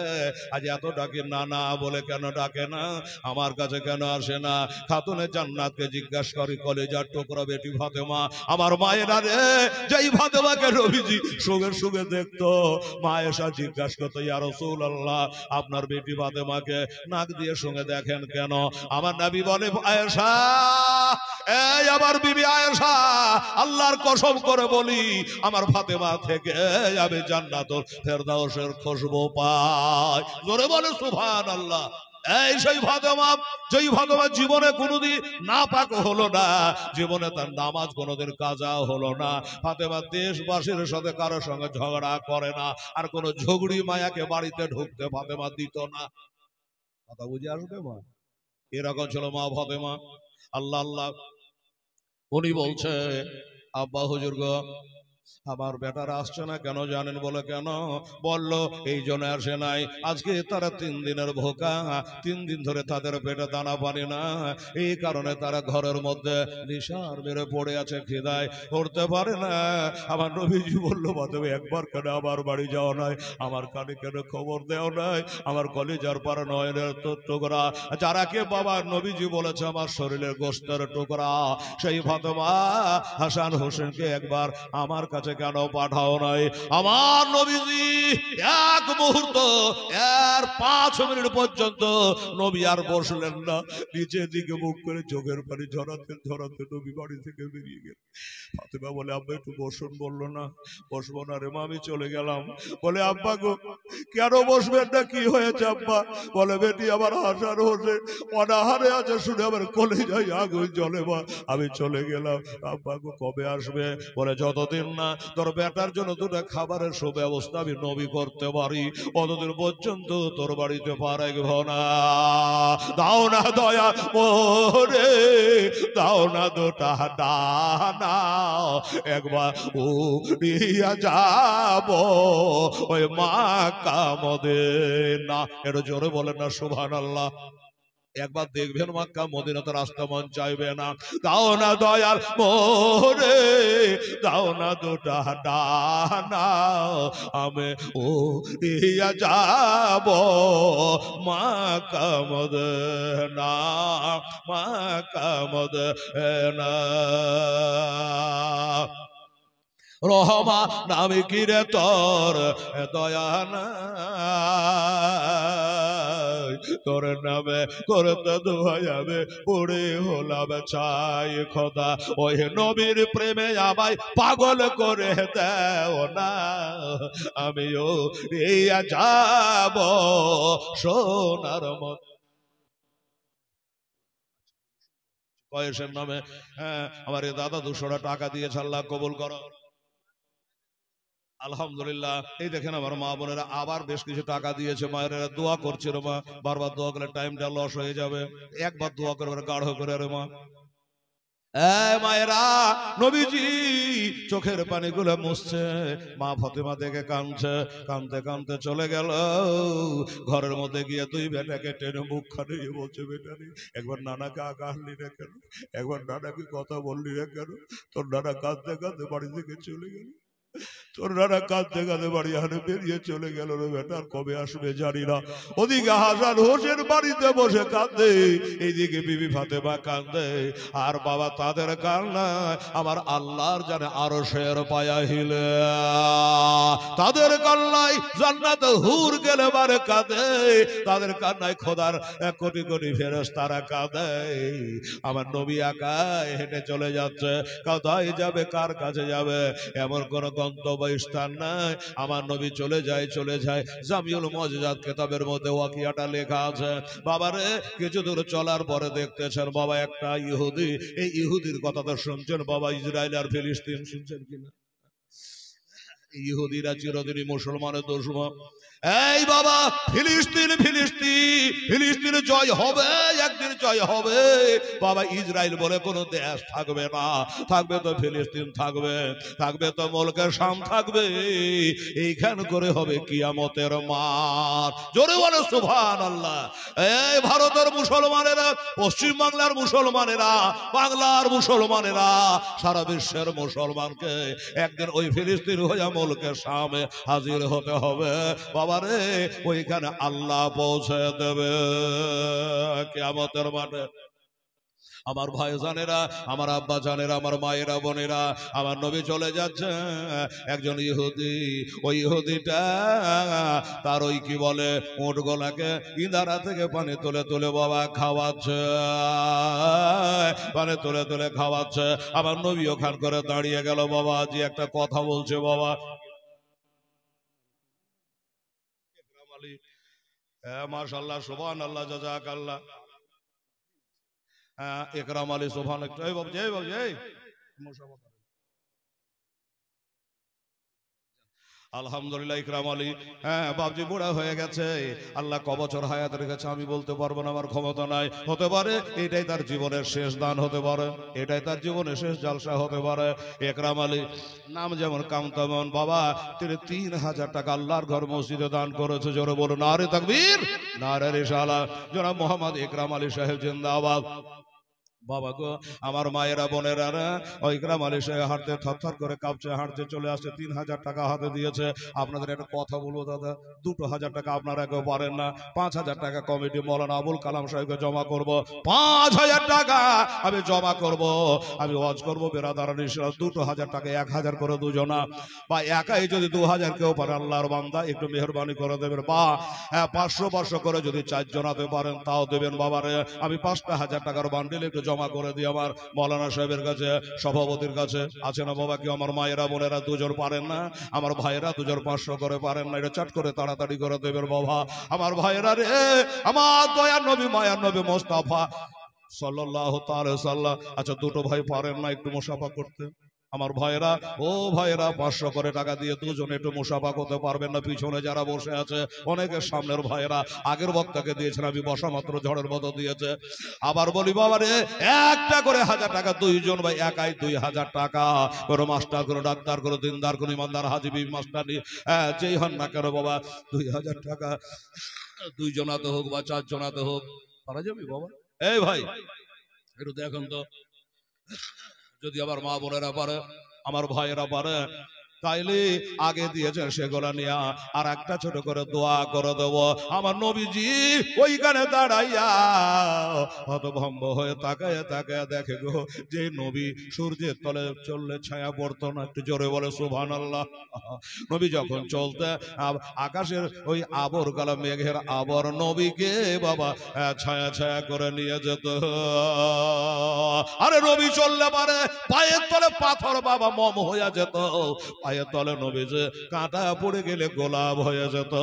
আজ এত ডাকে নানা বলে কেন ডাকে না, আমার কাছে কেন আসে না? খাতুনে জান্নাতকে জিজ্ঞাসা করি, কলেজার টুকরা বেটি ফাতেমা, আমার মায়েরা রে, যেই ফাতেমাকে নবীজি সুখে সুখে দেখতো, মা এসা জিজ্ঞাসা করতো, ইয়া রাসূলুল্লাহ আপনার বেটি ফাতেমাকে নাক দিয়ে সঙ্গে দেখেন কেন? আমার নবী বলে, আয়েশা, এই আমার বিবি আয়েশা, আল্লাহর কসম করে বলি আমার ফাতেমা থেকে আমি জান্নাতুল ফেরদাউসের খুশবু পাই। জোরে বলে সুবহানাল্লাহ। এই সেই ফাতেমা, যেই ফাতেমা জীবনে কোনোদিন নাপাক হলো না, জীবনে তার নামাজ কোনোদিন কাজা হলো না। ফাতেমা দেশবাসীর সাথে কারোর সঙ্গে ঝগড়া করে না, আর কোনো ঝগড়ি মায়াকে বাড়িতে ঢুকতে ফাতেমা দিত না। কথা বুঝে আসবে মা? এরকম ছিল মা ফাতেমা। আল্লাহ আল্লাহ, উনি বলছে, আব্বা হুজুর গো, আমার বেটারা আসছে না কেন জানেন? বলে কেন? বলল এই জন্য আসে নাই, আজকে তারা 3 দিনের ভোকা, 3 দিন ধরে তাদের পেটে দানা পানি না, এই কারণে তারা ঘরের মধ্যে নিশার মেরে পড়ে আছে, খিদায় উঠতে পারে না। আমার নবীজি বললো, বাতবে একবার কেন আমার বাড়ি যাওয়া নাই, আমার কানে কেন খবর দেওয়া নাই, আমার কলিজার পার নয়নের টুকরা, যারা কে বাবা নবীজি বলেছে আমার শরীরের গোশতের টুকরা, সেই ফাতেমা হাসান হোসেনকে একবার আমার কাছে কেন পাঠাও নাই? আমার নবীজি এক মুহূর্ত, এর 5 মিনিট পর্যন্ত নবী আর বসলেন না। নিচের দিকে মুখ করে চোখের পানি ঝরাতে ঝরাতে নবী বাড়ি থেকে বেরিয়ে গেল। ফাতেমা বলে, আব্বা একটু বসুন। বললো না, বসবো না রে মা, আমি চলে গেলাম। বলে, আব্বা গো কেন বসবেন না, কি হয়েছে আব্বা? বলে, বেটি আমার হাসান হোসেন অনাহারে আছে শুনে আমার কলেজায় আগুন জ্বলে মা, আমি চলে গেলাম। আব্বা গো কবে আসবে? বলে, যতদিন না তোর বেটার জন্য দুটো খাবারের সুব্যবস্থা আমি নবী করতে পারি অতদিন পর্যন্ত তোর বাড়িতে পা রাখব না। দাও না দয়া মোরে, দাও না দুটা ডানা, একবার উড়িয়া যাব ওই মক্কা মদিনা। এর জোরে বলেন না সুবহানাল্লাহ। একবার দেখবেন মক্কা মদিনাতে রাস্তা মন চাইবে না। দাও না দয়াল মোরে, দাও না দুটা ডানা, আমি উড়িয়া যাব মক্কা মদিনা, মক্কা মদিনা। রহমা নামে কিরে তোর দয়া নাই, তোর নামে করতে দোয়া যাবে পড়ে হলাম চাই খোদা, ওই নবীর প্রেমে আমায় পাগল করে দেও না, আমিও রিয়া যাব সোনার মত। কয়েসের নামে আমার এ দাদা 200 টাকা দিয়েছে, আল্লাহ কবুল করো। আলহামদুলিল্লাহ। এই দেখেন আমার মা বোনেরা আবার বেশ কিছু টাকা দিয়েছে, মায়েরা দোয়া করছে রে মা, বারবার দোয়া করলে টাইমটা লস হয়ে যাবে, একবার দোয়া করবে গাঢ় করে রে মা। মায়েরা, নবীজি চোখের পানিগুলো মুছছে, মা ফাতেমা দেখে কাঁদছে, কাঁদতে কাঁদতে চলে গেল ঘরের মধ্যে গিয়ে 2 বেটাকে টেনে মুখখানে বলছে, বেটারে একবার নানাকে আঁকা আনলি না কেন, একবার নানাকে কথা বললি না কেন? তোর নানা কাঁদতে কাঁদতে বাড়ি থেকে চলে গেল, তোর নানা কাঁদতে কাঁদতে বাড়ি হারে বেরিয়ে চলে গেল রে বেটা, কবে আসবে জানি না। ওদিকে হাসান হোসেন বাড়িতে বসে কাঁদে, এইদিকে বিবি ফাতেমা কাঁদে, আর বাবা তাদের কান্নায় আমার আল্লাহর জানে আরশের পায়া হিলে, তাদের কান্নায় জান্নাত হুর গেলে বারে কাঁদে, তাদের কান্নায় খোদার 1 কোটি কোটি ফেরেশতারা কাঁদে। আমার নবী একাই হেঁটে চলে যাচ্ছে, কোথায় যাবে, কার কাছে যাবে, এমন কোন গন্তব্য স্থান নাই। আমার নবী চলে যায় জামিউল মুআজিজাত কিতাবের মধ্যে ওয়াকিয়াটা লেখা আছে। বাবারে কিছু দূর চলার পরে দেখতেছেন বাবা একটা ইহুদি, এই ইহুদির কথা তো শুনছেন বাবা, ইসরায়েল আর ফিলিস্তিন শুনছেন কিনা? ইহুদিরা চিরদিনই মুসলমানের দুশমন। এই বাবা, ফিলিস্তিন জয় হবে, একদিন জয় হবে বাবা। ইসরায়েল বলে কোন দেশ থাকবে না, থাকবে তো ফিলিস্তিন থাকবে, থাকবে তো মুলকে শাম থাকবে, এইখান করে হবে কিয়ামতের মাঠ। জোরে বলে সুবহানাল্লাহ। এই ভারতের মুসলমানেরা, পশ্চিম বাংলার মুসলমানেরা, বাংলার মুসলমানেরা, সারা বিশ্বের মুসলমানকে একদিন ওই ফিলিস্তিন হয়ে মুলকে শামে হাজির হতে হবে বাবারে, ওইখানে আল্লাহ পৌঁছে দেবে কিয়ামতের মাঠে। আমার ভাই জানেরা, আমার আব্বা জানেরা, আমার মায়েরা বোনেরা, আমার নবী চলে যাচ্ছে, একজন ইহুদি, ওই ইহুদিটা তার ওই কি বলে উট গোলাকে ইঁদারা থেকে পানি তুলে তুলে বাবা খাওয়াচ্ছে, পানি তুলে তুলে খাওয়াচ্ছে। আমার নবী ওখান করে দাঁড়িয়ে গেল, বাবা আজি একটা কথা বলছে বাবা। মাশাআল্লাহ, সুবহানাল্লাহ, জাযাকাল্লাহ। একরাম আলী সোভান একটু আলহামদুলিল্লাহ। ইকরাম আলী, হ্যাঁ বাবজি বুড়া হয়ে গেছে, আল্লাহ ক বছর হায়াত রেখেছে আমি বলতে পারবো না, আমার ক্ষমতা নাই। হতে পারে এটাই তার জীবনের শেষ দান হতে পারে, এটাই তার জীবনের শেষ জালসা হতে পারে। একরাম আলী নাম যেমন কাম তেমন বাবা, তিনি 3000 টাকা আল্লাহর ঘর মসজিদে দান করেছে। জোরে বলুন নারে তাকবীর, নারে রিসালাত। জনাব মোহাম্মদ একরাম আলী সাহেব জিন্দাবাদ। বাবা গো, আমার মায়েরা বোনেরা ওই গ্রাম আলিশে হাঁটতে থরথর করে কাঁপছে, হাঁটতে চলে আসছে, 3000 টাকা হাতে দিয়েছে। আপনাদের একটা কথা বলবো দাদা, 2000 টাকা আপনারা কেউ পারেন না, 5000 টাকা কমিটি মৌলানা আবুল কালাম সাহেবকে জমা করব, 5000 টাকা আমি জমা করব, আমি ওয়াজ করবো বেরাদারান 2000 টাকা 1000 করে দুজনা, বা একাই যদি 2000 কেউ পারে আল্লাহর বান্দা একটু মেহরবানি করে দেবেন, বা 500 করে যদি 4 জনাতে পারেন তাও দেবেন বাবারে। আমি 5,000 টাকার বান্ডিল একটু জমা করে দিই আমার মৌলানা সাহেবের কাছে, সভাপতির কাছে। আছে না বাবা কেউ? আমার মায়েরা বোনেরা দুজন পারেন না, আমার ভাইয়েরা দুজন 500 করে পারেন না, এটা চট করে তাড়াতাড়ি করে দেবেন বাবা। আমার ভাইয়েরা রে, আমার দয়ার নবী মায়ার নবী মোস্তফা সাল্লাল্লাহু তাআলা সাল্লাম। আচ্ছা দুটো ভাই পারেন না একটু মুসাফা করতে? আমার ভাইয়েরা, ও ভাইয়েরা 500 করে টাকা দিয়ে দুজনে একটু মুসাফা করতে পারবেন না? পিছনে যারা বসে আছে অনেকের সামনের ভাইয়েরা, আগের বক্তাকে দিয়েছেন, আমি বসা মাত্র ঝড়ের মতো দিয়েছে। আবার বলি বাবা রে, একটা করে 1000 টাকা দুইজন ভাই, একাই 2000 টাকা, কোনো মাস্টার, কোনো ডাক্তার, কোনো দিনদার, কোনো ইমানদার, হাজি বিবি মাস্টারি যেই হন না কেন বাবা, 2000 টাকা দুইজনাতে হোক বা 4 জনাতে হোক পারা যাবে বাবা। এই ভাই একটু দেখুন তো, যদি আবার মা বোনেরা পারে, আমার ভাইয়েরা পারে, তাইলে আগে দিয়েছেন সেগুলা নিয়ে আর একটা ছোট করে দোয়া করে দেবো। আমার নবীজি ওইখানে দাঁড়াইয়া হতভম্ব হয়ে তাকায় তাকায় দেখে গো, যে নবী সূর্যের তলে চললে ছায়া পড়তো না, একটু জোরে বলে সুবহানাল্লাহ। নবী যখন চলতে আকাশের ওই আবর কালা মেঘের আবর নবীকে বাবা ছায়া ছায়া করে নিয়ে যেত। আরে নবী চললে পারে পায়ের তলে পাথর বাবা মম হয়ে যেত, পায়ের তলে নবী যে কাঁটা পড়ে গেলে গোলাপ হয়ে যেত।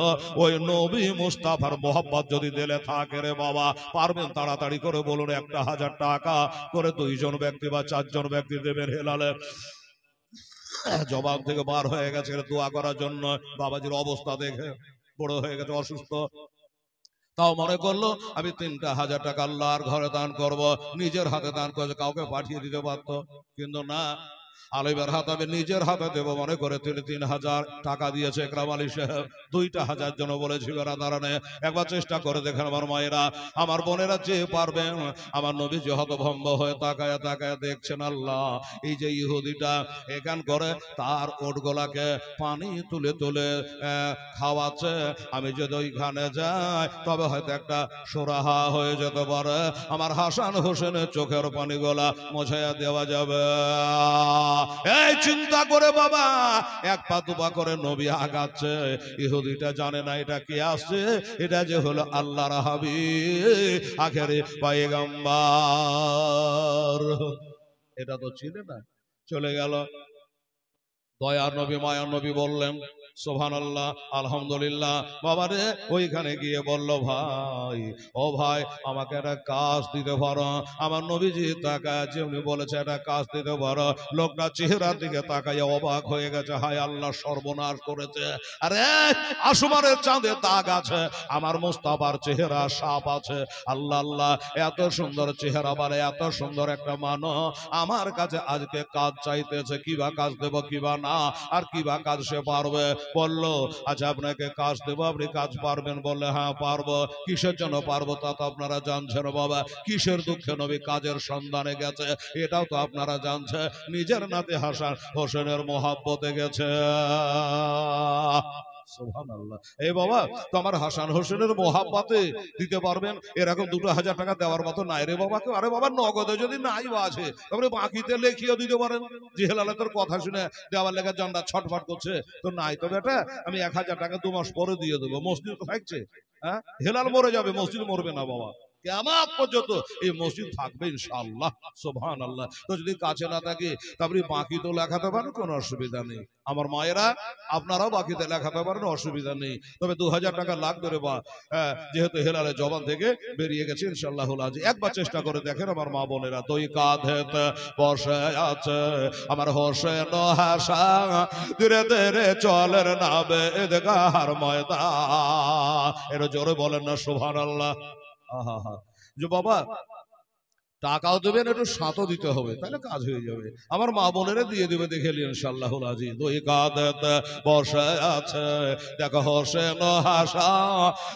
ওই নবী মুস্তাফার মোহাব্বত যদি দিলে থাকে রে বাবা, পারবেন তাড়াতাড়ি করে বলুন 1000 টাকা করে দুইজন ব্যক্তি বা 4 জন ব্যক্তি দেবেন। হেলালে জবাব থেকে বার হয়ে গেছে দোয়া করার জন্য। বাবাজির অবস্থা দেখে বড় হয়ে গেছে, অসুস্থ, তাও মনে করলো আমি 3000 টাকা আল্লাহর ঘরে দান করব। নিজের হাতে দান করে কাউকে পাঠিয়ে দিতে পারতো, কিন্তু না, আলিমের হাতে আমি নিজের হাতে দেবো মনে করে তিনি 3000 টাকা দিয়েছে একরাম আলী সাহেব। 2টা হাজার জন বলেছি বেরাদারানে, একবার চেষ্টা করে দেখেন আমার মায়েরা, আমার বোনেরা, যে পারবেন। আমার নবী যে হতভম্ব হয়ে তাকায় তাকায় দেখছেন, আল্লাহ এই যে ইহুদিটা এখান করে তার ওটগোলাকে পানি তুলে তুলে খাওয়াচ্ছে, আমি যদি ওইখানে যাই তবে হয়তো একটা সুরাহা হয়ে যেতে পারে, আমার হাসান হোসেনের চোখের পানিগুলা মোছাইয়া দেওয়া যাবে। এই চিন্তা করে বাবা 1 পা 2 পা করে নবী আগাচ্ছে। ইহুদিটা জানে না এটা কে আসছে, এটা যে হলো আল্লাহর হাবিব আখেরে পয়গম্বর। এটা তো ছিল না, চলে গেল। দয়ার নবী মায়ার নবী বললেন সুবহানাল্লাহ আলহামদুলিল্লাহ। বাবারে ওইখানে গিয়ে বলল, ভাই ও ভাই আমাকে একটা কাজ দিতে পারো? আমার নবীজি তাকায় উনি বলেছে একটা কাজ দিতে পারো। লোকটা চেহারার দিকে তাকাইয়া অবাক হয়ে গেছে, হায় আল্লাহ সর্বনাশ করেছে, আরে আসমানের চাঁদে দাগ আছে, আমার মুস্তাফার চেহারা সাপ আছে। আল্লাহ আল্লাহ, এত সুন্দর চেহারা বারে, এত সুন্দর একটা মানুষ আমার কাছে আজকে কাজ চাইতেছে, কিবা কাজ দেব কিবা না, আর কিবা কাজ সে পারবে। বললো আচ্ছা আপনাকে কাজ দেবো, আপনি কাজ পারবেন? বললে হ্যাঁ পারবো। কিসের জন্য পারবো তা তো আপনারা জানছেন বাবা, কিসের দুঃখে নবী কাজের সন্ধানে গেছে এটাও তো আপনারা জানছেন, নিজের নাতি হাসান হোসেনের মোহাব্বতে গেছে। সুবহানাল্লাহ। এই বাবা তো আমার হাসান হোসেনের মোহাব্বতে দিতে পারবেন? এরকম 2000 টাকা দেওয়ার মতো নাই রে বাবাকে। আরে বাবা নগদে যদি নাই আছে তারপরে বাকিতে লেখিয়ে দিতে পারেন, যে হেলালে তোর কথা শুনে দেওয়ার লেগে জন্ডা ছটফট করছে তো নাই তো বেটা আমি 1000 টাকা 2 মাস পরে দিয়ে দেবো। মসজিদ তো থাকছে, হ্যাঁ হেলাল মরে যাবে, মসজিদ মরবে না বাবা, কিয়ামত পর্যন্ত এই মসজিদ থাকবে ইনশাআল্লাহ। সুবহানাল্লাহ। তো যদি কাছে না থাকে তারপরে বাকি তো লেখাতে পারেন, কোনো অসুবিধা নেই। আমার মায়েরা আপনারাও বাকিতে লেখাতে পারেন, অসুবিধা নেই। তবে 2000 টাকা লাগবে রে বা, যেহেতু হেলালের জবান থেকে বেরিয়ে গেছে ইনশাআল্লাহ। একবার চেষ্টা করে দেখেন আমার মা বোনেরা। তুই কাঁধেতে বসে আছে আমার হোসেন হাসান, ধীরে ধীরে চলের নাবে ঈদগাহর ময়দান। এর জোরে বলেন না সুবহানাল্লাহ। আহা যে বাবা টাকাও দেবেন, একটু সাঁতও দিতে হবে, তাহলে কাজ হয়ে যাবে। আমার মা বোনেরা দিয়ে দেবে, দেখে নিন ইনশাআল্লাহুল আজিজ। দুই কাঁধেতে বসে আছে, দেখো হোসেন হাসা,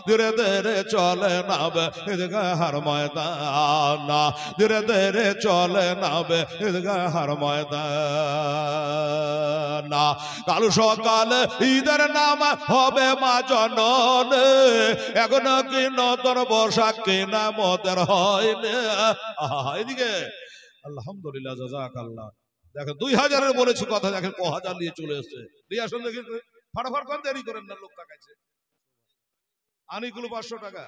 ধীরে ধীরে চলে নাবে ঈদগাহর ময়দান, ধীরে ধীরে চলে নাবে ঈদগাহর ময়দান। কাল সকালে ঈদের নাম হবে মা জননী, এখন কি নতুন পোশাক কেনা মোদের হয়নি। এদিকে আলহামদুলিল্লাহ, জাযাকাল্লাহ। দেখেন 2000-এর বলেছি কথা, দেখেন 1000 নিয়ে চলে এসছে। দিয়ে আসুন দেখি, ফাটাফাট করে, দেরি করেন না, লোক টাকাইছে। আনিগুলো 500 টাকা,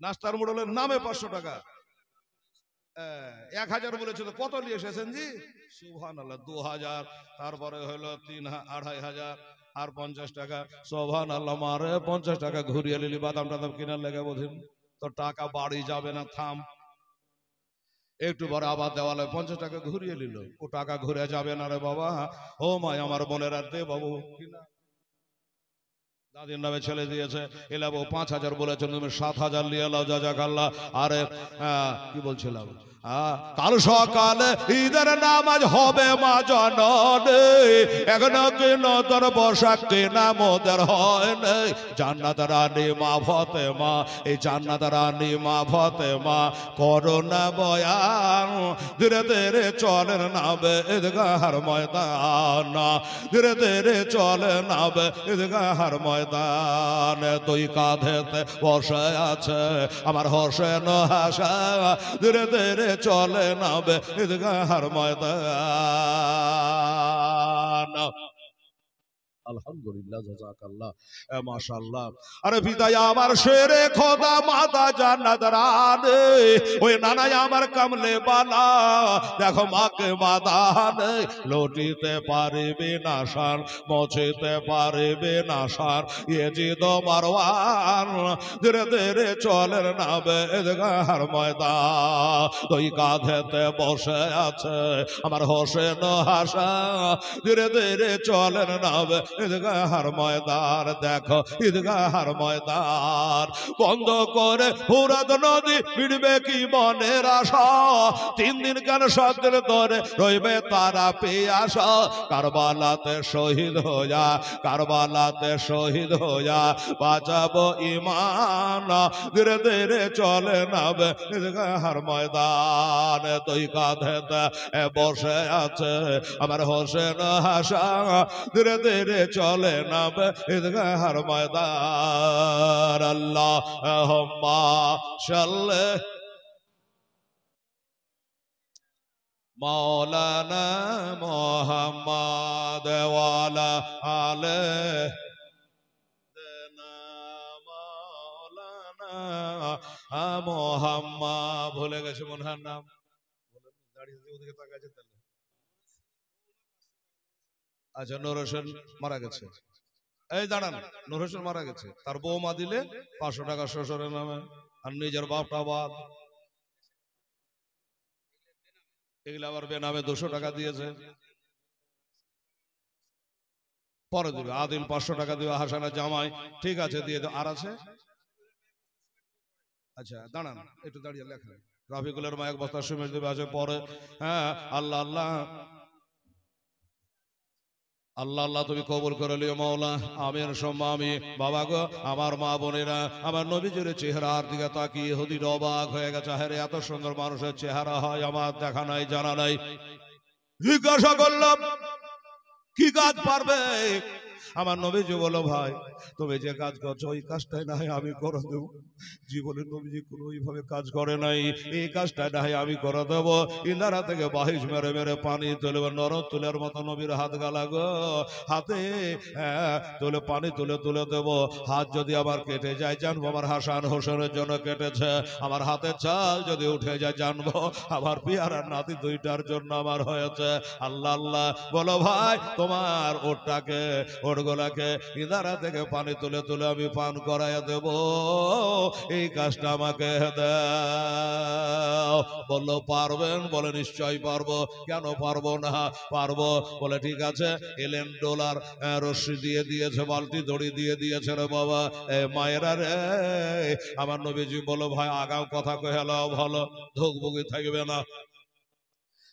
নাস্তার মোড়লের নামে 500 টাকা। 1000 বলেছে তো কত নিয়ে এসেছেন জি? সুবহানাল্লাহ, 2000, তারপরে হলো 3,500 আর 50 টাকা। সুবহানাল্লাহ, মারে 50 টাকা ঘুরিয়ে নিলি, বাদাম টাদাম কিনার লেগে বোঝেন তো, টাকা বাড়ি যাবে না, থাম। একটু পরে আবার দেওয়ালে 50 টাকা ঘুরিয়ে নিল, ও টাকা ঘুরে যাবে না রে বাবা। ও মাই আমার বোনেরা, দে বাবু কিনা দাদির নামে ছেলে দিয়েছে, এলাবো 5000 বলেছেন, তুমি 7000 নিয়ে এলাও, জাযাকাল্লাহ। আরে কি বলছিলাম, কাল সকালে ঈদের নামাজ হবে মা জননী, এখনো কি নতুন পোশাক কেনা মোদের হয় নাই। জান্নাত রানী মা ফাতেমা, এই জান্নাত রানী মা ফাতেমা করোনা বয়ান, ধীরে ধীরে চলেন নাবে ঈদগাহর ময়দান, ধীরে ধীরে চলে নাবে ঈদগাহর ময়দান। দুই কাঁধেতে বসে আছে আমার হোসেন হাসা, ধীরে ধীরে চলে নাবে ঈদগাহর ময়দান। আলহামদুলিল্লাহ, জাযাকাল্লাহ, মাশাআল্লাহ। আরে বিদায় আমার শেরে খোদা মাতা জান্নাত রানী, ওই নানাই আমার কামলে বালা, দেখো মাকে মাদানে লুটিতে পারবে না শান, মুছিতে পারবে না শান, ইয়েজিদ মারওয়ান, ধীরে ধীরে চলেন নাবে ঈদগাহর ময়দান। দুই কাঁধেতে বসে আছে আমার হোসেন হাসা, ধীরে ধীরে চলেন নাবে ঈদগাহর ময়দান। দেখো ঈদগাহর ময়দান বন্ধ করে ফুরাত নদী, মিটবে কি মনের আশা, 3 দিন কেন 7 দিন ধরে রইবে তারা পিয়াসা। কারবালাতে শহীদ হইয়া, কারবালাতে শহীদ হইয়া বাঁচাবো ঈমান, ধীরে ধীরে চলে নাবে ঈদগাহর ময়দান। দুই কাঁধেতে বসে আছে আমার হোসেন হাসা, ধীরে ধীরে চলে নাবে ঈদগাহর ময়দান। আল্লাহুম্মা সাল্লি মাওলানা মুহাম্মাদ ওয়া আলা আলিহি মাওলানা মুহাম্মাদ। ভুলে গেছে মনে হয় নাম, দাঁড়িয়ে ওদিকে তাকাচ্ছে তাহলে। আচ্ছা, নূর হোসেন মারা গেছে, এই দাঁড়ান, নূর হোসেন মারা গেছে, তার বৌমা দিলে 500 টাকা শ্বশুরের নামে, আর নিজের বাপটা বাদ, এগুলো আবার বেনামে 200 টাকা দিয়েছে, পরে দিবে। আদিল 500 টাকা দিবে, হাসানা জামাই, ঠিক আছে দিয়ে দাও। আর আছে, আচ্ছা দাঁড়ান একটু দাঁড়িয়ে লেখেন, রাফিকুলের মা 1 বস্তা সিমেন্ট দেবে, আছে পরে। হ্যাঁ, আল্লাহ আল্লাহ আল্লাহ আল্লাহ তুমি কবুল করে লিও মাওলা, আমিন সুম্মা আমিন। বাবা গো, আমার মা বোনেরা আমার নবীজির চেহারার দিকে তাকিয়ে হুদির অবাক হয়ে গেছে, হ্যাঁ রে, এত সুন্দর মানুষের চেহারা হয়, আমার দেখা নাই জানা নাই। জিজ্ঞাসা করলাম কি কাজ পারবে? আমার নবীজি বলো, ভাই তুমি যে কাজ করছো ওই কাজটাই না হয় আমি করে দেব। জীবনে নবীজি কোনো ওইভাবে কাজ করে নাই, এই কাজটা না হয় আমি করে দেবো। ইন্দারা থেকে বাহিস মেরে মেরে পানি তুলে, নরম তুলের মতো নবীর হাত গালা গো, হাতে তুলে পানি তুলে তুলে দেবো। হাত যদি আমার কেটে যায় জানবো আমার হাসান হোসেনের জন্য কেটেছে, আমার হাতের চাল যদি উঠে যায় জানবো আমার পিয়ারার নাতি 2টার জন্য আমার হয়েছে। আল্লাহ আল্লাহ বলো ভাই, তোমার ওটাকে ওরগুলাকে ইদারা থেকে পানি তুলে তুলে আমি পান করাইয়া দেব, এই কাজটা আমাকে দাও। বললো পারবেন? বলে নিশ্চয়ই পারবো। কেন পারবো না? পারবো। বলে ঠিক আছে। এলেন, ডোলার রশ্মি দিয়ে দিয়েছে, বালতি দড়ি দিয়ে দিয়েছে রে বাবা। মায়েরা রে, আমার নবীজি বলো ভাই আগাম কথা কয়ে ভালো, ধুকবুকি থাকবে না,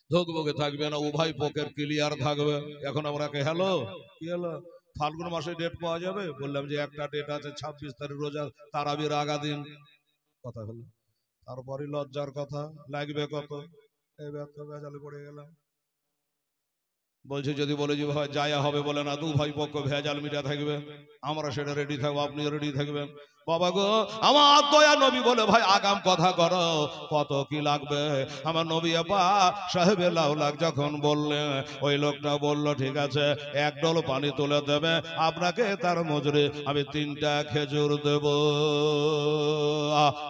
ধুকবুকি থাকবে না, উভয় পক্ষের ক্লিয়ার থাকবে। এখন আমরা কে হ্যালো কি হলো, ফাল্গুন মাসে ডেট পাওয়া যাবে? বললাম যে একটা ডেট আছে 26 তারিখ, রোজা তারাবির আগা দিন। কথা হলো, তারপরে লজ্জার কথা, লাগবে কত? এই ব্যর্থ ভেজালে পড়ে গেলাম। বলছে যদি বলে যে ভাই যায়া হবে, বলে না, দু ভাই পক্ষ ভেজাল মিটা থাকবে, আমরা সেটা রেডি থাকবো, আপনিও রেডি থাকবেন। বাবা গো, আমার দয়া নবী বলে ভাই আগাম কথা করো, কত কি লাগবে? আমার নবী আপা সাহেবে লাউলাক যখন বললেন, ওই লোকটা বলল ঠিক আছে, এক ডল পানি তুলে দেবে, আপনাকে তার মজুরি আমি 3টা খেজুর দেব,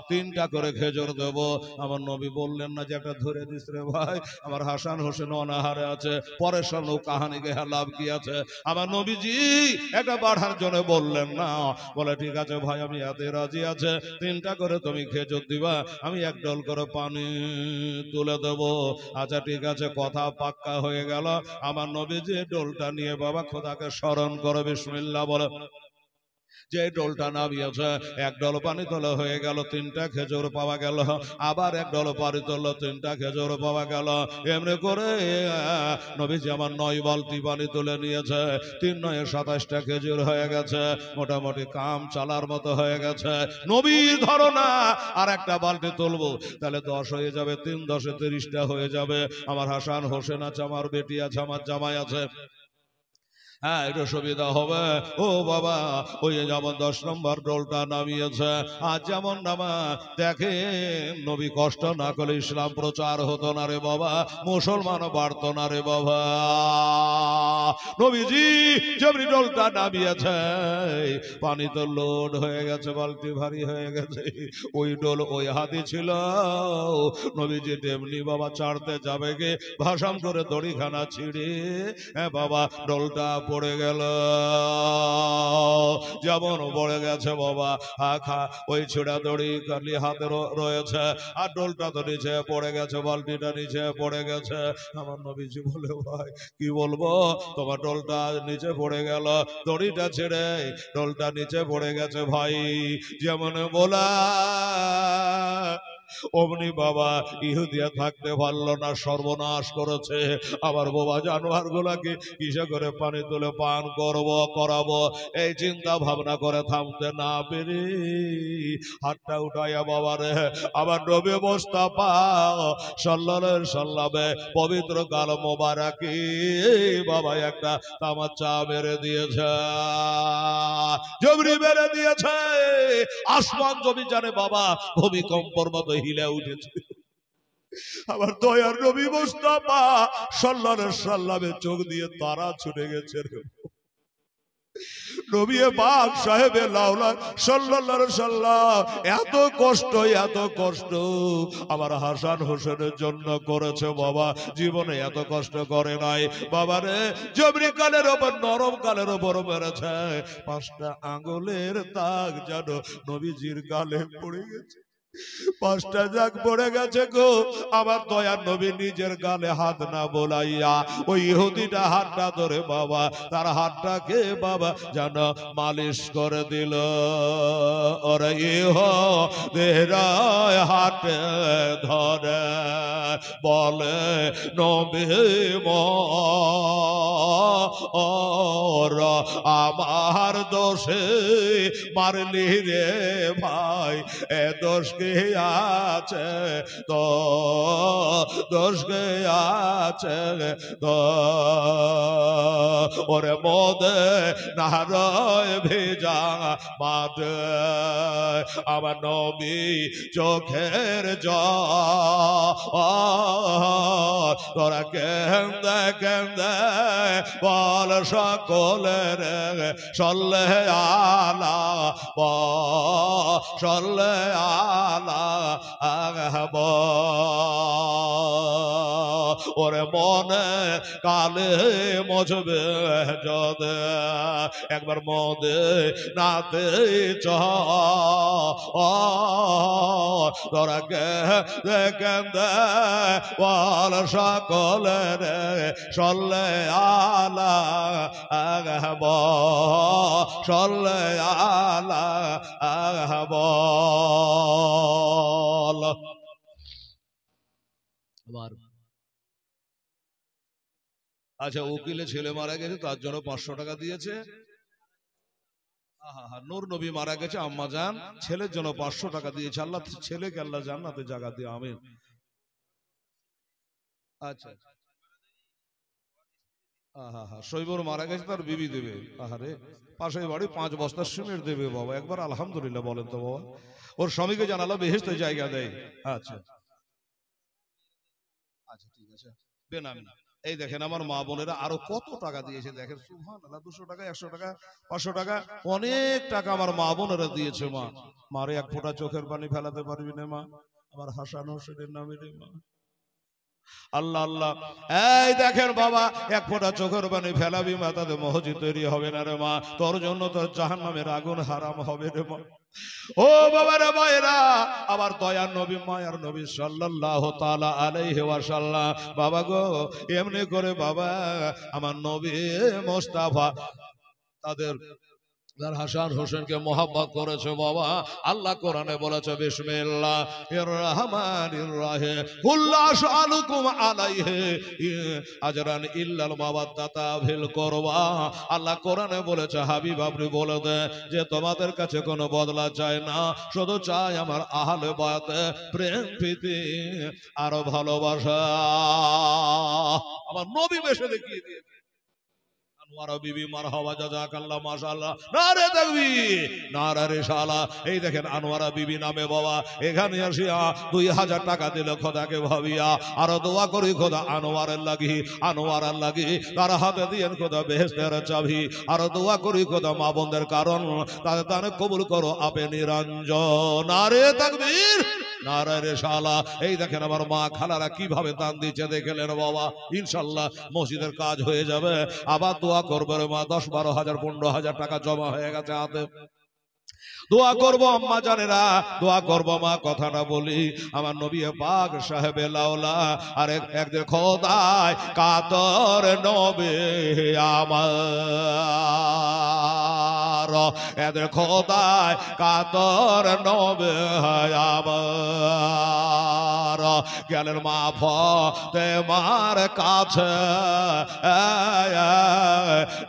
3টা করে খেজুর দেব। আমার নবী বললেন না যে একটা ধরে দিস রে ভাই, আমার হাসান হোসেন অনাহারে আছে, পরের সামনে কাহানি গে লাভ কি আছে? আমার নবীজি একটা বাড়ার জন্য বললেন না, বলে ঠিক আছে ভাই আমি এতে রাজি আছে, 3টা করে তুমি খেজুর দিবা, আমি 1 ডল করে পানি তুলে দেব। আচ্ছা ঠিক আছে, কথা পাক্কা হয়ে গেল। আমার নবীজি ডোলটা নিয়ে বাবা খোদাকে স্মরণ করে বিসমিল্লাহ বলে যে ডোলটা নামিয়েছে, 1 ডল পানি তোলা হয়ে গেল, 3টা খেজুর পাওয়া গেল, আবার 1 ডল পানি তুললো, 3টা খেজুর পাওয়া গেল। এমনি করে নবীজি আমার 9 বালতি পানি তুলে নিয়েছে, 3 9 27টা খেজুর হয়ে গেছে, মোটামুটি কাম চালার মতো হয়ে গেছে। নবী ধরো না আর একটা বালতি তুলবো, তাহলে 10 হয়ে যাবে, 3 10 30টা হয়ে যাবে। আমার হাসান হোসেন আছে, আমার বেটি আছে, আমার জামাই আছে, হ্যাঁ একটু সুবিধা হবে। ও বাবা, ওই যেমন 10 নম্বর ডোলটা নামিয়েছে, আর যেমন নামা দেখে নবী কষ্ট না করলে ইসলাম প্রচার হতো না রে বাবা, মুসলমান বাড়তো না রে বাবা। নবীজি যেমনি ডোলটা নামিয়েছে, পানি তো লোড হয়ে গেছে, বালতি ভারী হয়ে গেছে, ওই ডোল ওই হাতে ছিল। নবীজি তেমনি বাবা চাড়তে যাবে গে, ভাসাম করে দড়িখানা ছিঁড়ে বাবা ডোলটা পড়ে গেল, যেমন পড়ে গেছে বাবা, ওই ছিঁড়া দড়ি কালি হাতে রয়েছে, আর ডোলটা তো নিচে পড়ে গেছে, বালতিটা নিচে পড়ে গেছে। আমার নবীজি বলে ভাই কি বলবো, তোমার ডোলটা নিচে পড়ে গেল, দড়িটা ছেড়ে ডোলটা নিচে পড়ে গেছে ভাই। যেমন বলা অমনি বাবা ইহুদিয়া থাকতে পারলো না, সর্বনাশ করেছে। আবার বাবা জানোয়ার গুলাকে কিসে করে পানি তুলে পান করাবো, এই চিন্তা ভাবনা করে থামতে না পেরে হাতটা উঠাইয়া বাবারে আবার নবী মোস্তাফা সাল্লাল্লাহু আলাইহি সাল্লামে পবিত্র গাল মোবারকে বাবা একটা তামাচা মেরে দিয়েছে, জবরি মেরে দিয়েছে, আসমান জমি জানে বাবা ভূমিকম্পর মতো হিলে উঠেছে। আবার দয়ার নবী মুস্তাফা সাল্লাল্লাহু আলাইহি সাল্লামের চোখ দিয়ে তারা ছুটে গেছে। নবী পাক সাহেবে লাউলাক সাল্লাল্লাহু আলাইহি সাল্লাম এত কষ্ট আমার হাসান হোসেনের জন্য করেছে বাবা, জীবনে এত কষ্ট করে নাই বাবা রে। জবরি কালের ওপর নরম কালের ওপর মেরেছে, 5টা আঙ্গুলের দাগ যেন নবীজির গালে পড়ে গেছে, 5টা দাগ পড়ে গেছে গো। আমার দয়ার নবী নিজের গালে হাত না বোলাইয়া ওই ইহুদিটা হাতটা ধরে বাবা তার হাতটাকে বাবা যেন মালিশ করে দিল। ওরে ইহুদিরায় হাতে ধরে বলে নবী মোর আমার দোষে মারলি রে ভাই, এ দোষ কে আছে তো, দোষ কে আছে তো, ওরে মোদে নারয় ভেজা মাদে আমার নবী চোখের জল তোরা কেন্দে কেন্দে বল সকলের সল্লে আলা সল্লে আলা ওরে মনে কালে মজবে যদে একবার মদে নাতে চ তোরা কে দেখেন বল সকলের সল্লে আলা সল্লে আলা বল। আচ্ছা, উকিলে ছেলে মারা গেছে, তার জন্য 500 টাকা দিয়েছে। নূর নবী মারা গেছে, আম্মা জান ছেলের জন্য 500 টাকা দিয়েছে। আল্লাহ ছেলেকে আল্লাহ জান্নাতে জায়গা দিয়ে, আমিন। আচ্ছা, শৈবর মারা গেছে, তার বিবি দেবে। আহারে, পাশে বাড়ি 5 বস্তা সিমেন্ট দেবে বাবা। একবার আলহামদুলিল্লাহ বলেন তো বাবা। ওর স্বামীকে জানালো বেহেশতে জায়গা দেয়। আচ্ছা আচ্ছা, ঠিক আছে, বেনামি। এই দেখেন আমার মা বোনেরা আরো কত টাকা দিয়েছে, দেখেন সুবহানাল্লাহ। 200 টাকা, 100 টাকা, 500 টাকা, অনেক টাকা আমার মা বোনেরা দিয়েছে। মা, মারে এক ফোঁটা চোখের পানি ফেলাতে পারবি না মা, আমার হাসান হোসেনের নামে রে মা। আল্লাহ আল্লাহ। এই দেখেন বাবা, এক ফোঁটা চোখের পানি ফেলাবি মা, তাদের মসজিদ তৈরি হবে না রে মা, তোর জন্য তোর জাহান্নামের আগুন হারাম হবে রে মা। ও বাবা রে ভাইরা, আবার দয়ার নবী মায়ার নবী সাল্লাল্লাহু তাআলা আলাইহি ওয়াসাল্লাম, বাবা গো এমনি করে বাবা আমার নবী মুস্তাফা তাদের হাসান হোসেনকে মোহাব্বত করেছে বাবা। আল্লাহ কোরআনে বলেছে বিসমিল্লাহির রহমানির রহিম কুল আশআলুকুম আলাইহি আজরান ইল্লাল মাওয়াদ্দাতা ফিল কুরবা। আল্লাহ কোরআনে বলেছে হাবিব আপনি বলে দেন যে তোমাদের কাছে কোনো বদলা চাই না, শুধু চাই আমার আহলে বায়াতে প্রেম প্রীতি আর ভালোবাসা। আমার নবী বেশে দেখিয়ে দিয়েছে। আনোয়ারা বিবি মারহাবা জাযাকাল্লাহ মাশাআল্লাহ, নারে তাকবীর, নারে রিসালাত। এই দেখেন আনোয়ারা বিবি নামে বাবা এখানে আসিয়া 2000 টাকা দিল খোদাকে ভাবিয়া। আর দোয়া করি খোদা আনোয়ারের লাগি, আনোয়ারের লাগি তার হাতে দিয়েন খোদা বেহেশতের চাবি। আর দোয়া করি খোদা মা বোনদের কারণ তাদের দান কবুল করো আপে নিরঞ্জন। নারে তাকবীর, নারে রিসালাত। এই দেখেন আমার মা খালারা কিভাবে দান দিচ্ছে দেখলেন বাবা। ইনশাআল্লাহ মসজিদের কাজ হয়ে যাবে। আবার দোয়া করবে মা, 10-12 হাজার 15 হাজার টাকা জমা হয়ে গেছে হাতে। দোয়া করব আম্মা জানেরা, দোয়া করব মা। কথাটা বলি আমার নবী পাক সাহেবে লাউলা আর একদিন খোদায় কাতর নবী আমার, এদের খোদায় কাতর নবী আমার, গেলেন মা ফাতেমার কাছে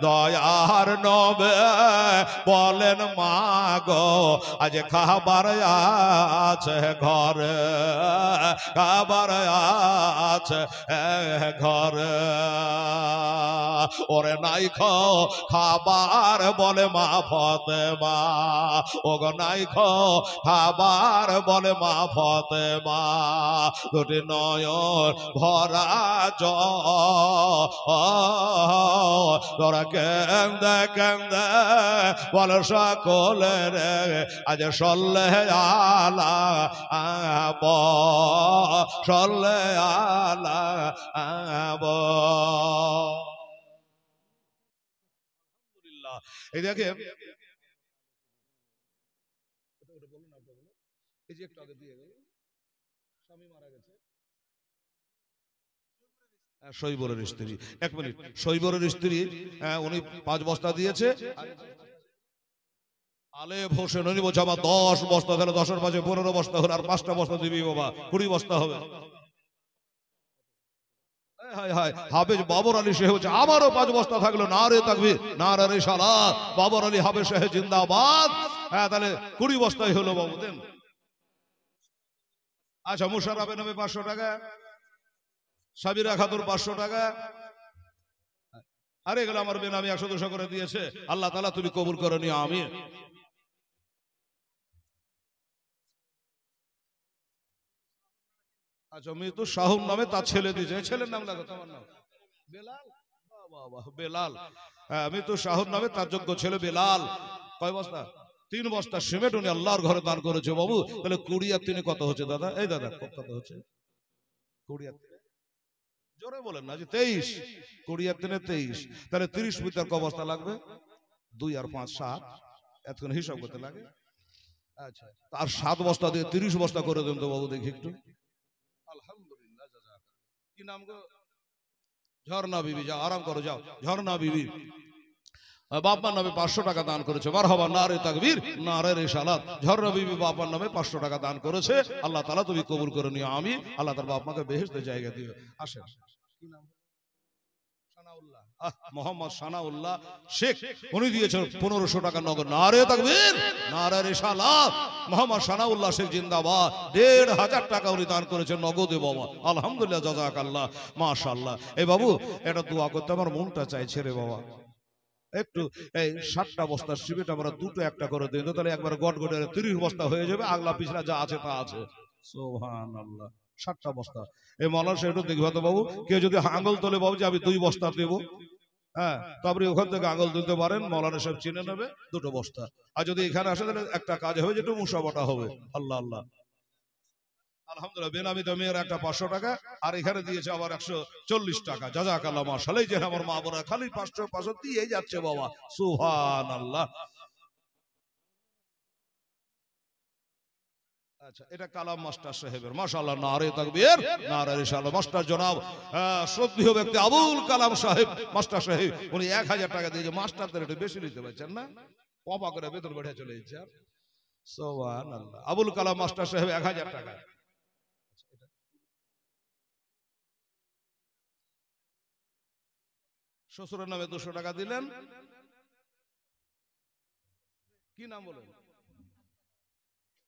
দয়ার নবী বলেন মা গো আজ খাবার আছে ঘরে, খাবার আছে ঘরে, ওরে নাই খাবার বলে মা ফাতেমা, ওগো নাই খাবার বলে মা ফাতেমা, দুটি নয়ন ভরা জরা কেন্দে কেন্দে বলে সকলের আজ সল্লে আলা আব, সল্লে আলা আব। এই দেখে এই যে একটু আগে দিয়ে গেল স্বামী মারা গেছে, শৈবরের স্ত্রী। 1 মিনিট, শৈবরের স্ত্রী উনি 5 বস্তা দিয়েছে। আলেপ হোসেন উনি বলছে আমার 10 বস্তা, তাহলে 10-এর 5 15 বস্তা হলো, আর 5টা বস্তা দিবি বাবা, 20 বস্তা হবে। হাফেজ বাবর আলী শেখ হচ্ছে আবারও 5 বস্তা থাকলো। নারে তাকবীর, নারে রিসালাত, বাবর আলী হাফেজ শেখ জিন্দাবাদ। তাহলে 20 বস্তাই হলো বাবু, দেন। আচ্ছা, মুশারফের নামে 500 টাকা, সাবিরা খাতুর 500 টাকা। আরে এগুলো আমার বেনামি 100-200 করে দিয়েছে। আল্লাহ তাআলা তুমি কবুল করে নিও, আমিন। আচ্ছা, মৃত্যু শাহুর নামে তার ছেলে দিয়েছে। ছেলের নাম লাগো, তোমার নাম বেলাল, বাবা বেলাল। মৃত্যু শাহুর নামে তার যোগ্য ছেলে বেলাল। কয় বস্তা? 3 বস্তা সিমেন্ট উনি আল্লাহর ঘরে দান করেছে বাবু। তাহলে 20 আর 3 কত হচ্ছে দাদা? এই দাদা কত হচ্ছে? 20 আর জোরে বলেন না, যে 23 20 আর 3 23, তাহলে 30 মিটার ক বস্তা লাগবে? 2 আর 5 7, এতক্ষণ হিসাব করতে লাগে। আচ্ছা, তার 7 বস্তা দিয়ে 30 বস্তা করে দেন তো বাবু, দেখি একটু। আলহামদুলিল্লাহ, কি নাম গো? ঝর্ণা বিবি। যাও আরাম করো, যাও। ঝর্ণা বিবি বাবার নামে 500 টাকা দান করেছে। মারহাবা, নারে তাকবীর, নারে রিসালাত। ঝর্ণা বিবি বাবার নামে 500 টাকা দান করেছে। আল্লাহ তাআলা তুমি কবুল করে নিও, আমিন। আল্লাহ তার বাপ মাকে বেহেশতে জায়গা দিও। আসেন, কি নাম? সানাউল্লাহ, মোহাম্মদ সানাউল্লাহ শেখ, উনি দিয়েছেন 1500 টাকা নগদ। নারে তাকবীর, নারে রিসালাত। মোহাম্মদ সানাউল্লাহ শেখ জিন্দাবাদ। 1500 টাকা উনি দান করেছেন নগদে বাবা। আলহামদুলিল্লাহ, জাযাকাল্লাহ, মাশাআল্লাহ। এই বাবু, এটা দোয়া করতে আমার মনটা চাইছে রে বাবা। একটু এই 7টা বস্তার সিমেন্ট আমরা দুটো একটা করে দিন, তাহলে একবার গটগটে 30 বস্তা হয়ে যাবে। আগলা পিছলা যা আছে তা আছে। সুবহানাল্লাহ, 7টা বস্তা। এই মৌলানা সাহেব একটু দেখবে তো বাবু, কেউ যদি আঙুল তোলে বাবু যে আমি 2 বস্তা দেব, হ্যাঁ, তারপরে ওখান থেকে আঙুল দিতে পারেন, মৌলানা সাহেব চিনে নেবে 2টো বস্তা। আর যদি এখানে আসে তাহলে একটা কাজ হবে, যেটা মুসাবাটা হবে। আল্লাহ আল্লাহ, আলহামদুলিল্লাহ। বেনামি দামের একটা 500 টাকা, আর এখানে দিয়েছে আবার 140 টাকা। জাযাকাল্লাহ, মাশাআল্লাহ। এই যে আমার মা বোরা খালি 500 500 দিয়ে যাচ্ছে বাবা। সুবহানাল্লাহ। আচ্ছা, এটা কালাম মাস্টার সাহেবের। মাশাআল্লাহ, নারে তাকবীর, নারে রিসালাত। মাস্টার জনাব শ্রদ্ধেয় ব্যক্তি আবুল কালাম সাহেব, মাস্টার সাহেব, উনি 1000 টাকা দিয়েছে। মাস্টারদের একটু বেশি নিতে পারছেন না, পপা করে বেতন বেড়ে চলে যাচ্ছে। সুবহানাল্লাহ, আবুল কালাম মাস্টার সাহেব 1000 টাকা। শ্বশুরের নামে 200 টাকা দিলেন। কি নাম বলেন?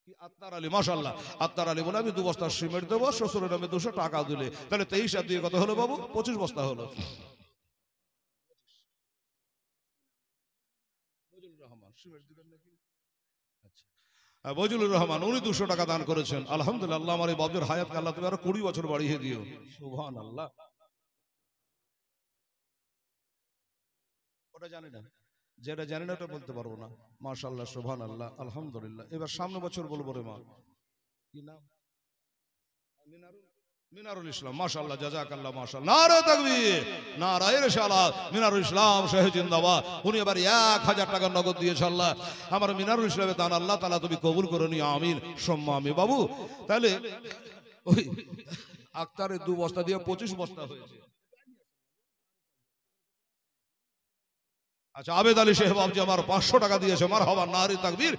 কি? আত্তার আলী। মাশাআল্লাহ, আত্তার আলী বলে আমি 2 বস্তা সিমেন্ট দেবো, শ্বশুরের নামে 200 টাকা দিলে। তাহলে 23 আর 2 কত হলো বাবু? 25 বস্তা হলো। বজলুর রহমান সিমেন্ট দিবেন নাকি? আচ্ছা, বজলুর রহমান উনি 200 টাকা দান করেছেন। আলহামদুলিল্লাহ, আল্লাহ আমার এই বাবুর হায়াতকে আল্লাহ তুমি আরো 20 বছর বাড়িয়ে দিও। সুবহানাল্লাহ। ওটা জানি না, যেটা জানি না ওটা বলতে পারবো না। মাশাআল্লাহ, সুবহানাল্লাহ, আলহামদুলিল্লাহ। এবার সামনে বছর বলবো রে মা। কি নাম? মিনারুল ইসলাম। মাশাআল্লাহ, জাযাকাল্লাহ, মাশাআল্লাহ। নারে তাকবীর, নারে রিসালাত। মিনারুল ইসলাম সাহেব জিন্দাবাদ। উনি এবার 1000 টাকা নগদ দিয়েছে। আল্লাহ আমার মিনারুল ইসলামের দান আল্লাহ তাআলা তুমি কবুল করে নিও, আমিন সুম্মা আমিন। বাবু, তাহলে ওই আক্তারের 2 বস্তা দিয়ে 25 বস্তা হয়েছে। আচ্ছা, আবেদ আলী সাহেব আপনি আমার 500 টাকা দিয়েছে। মারহাবা, নারে তাকবীর।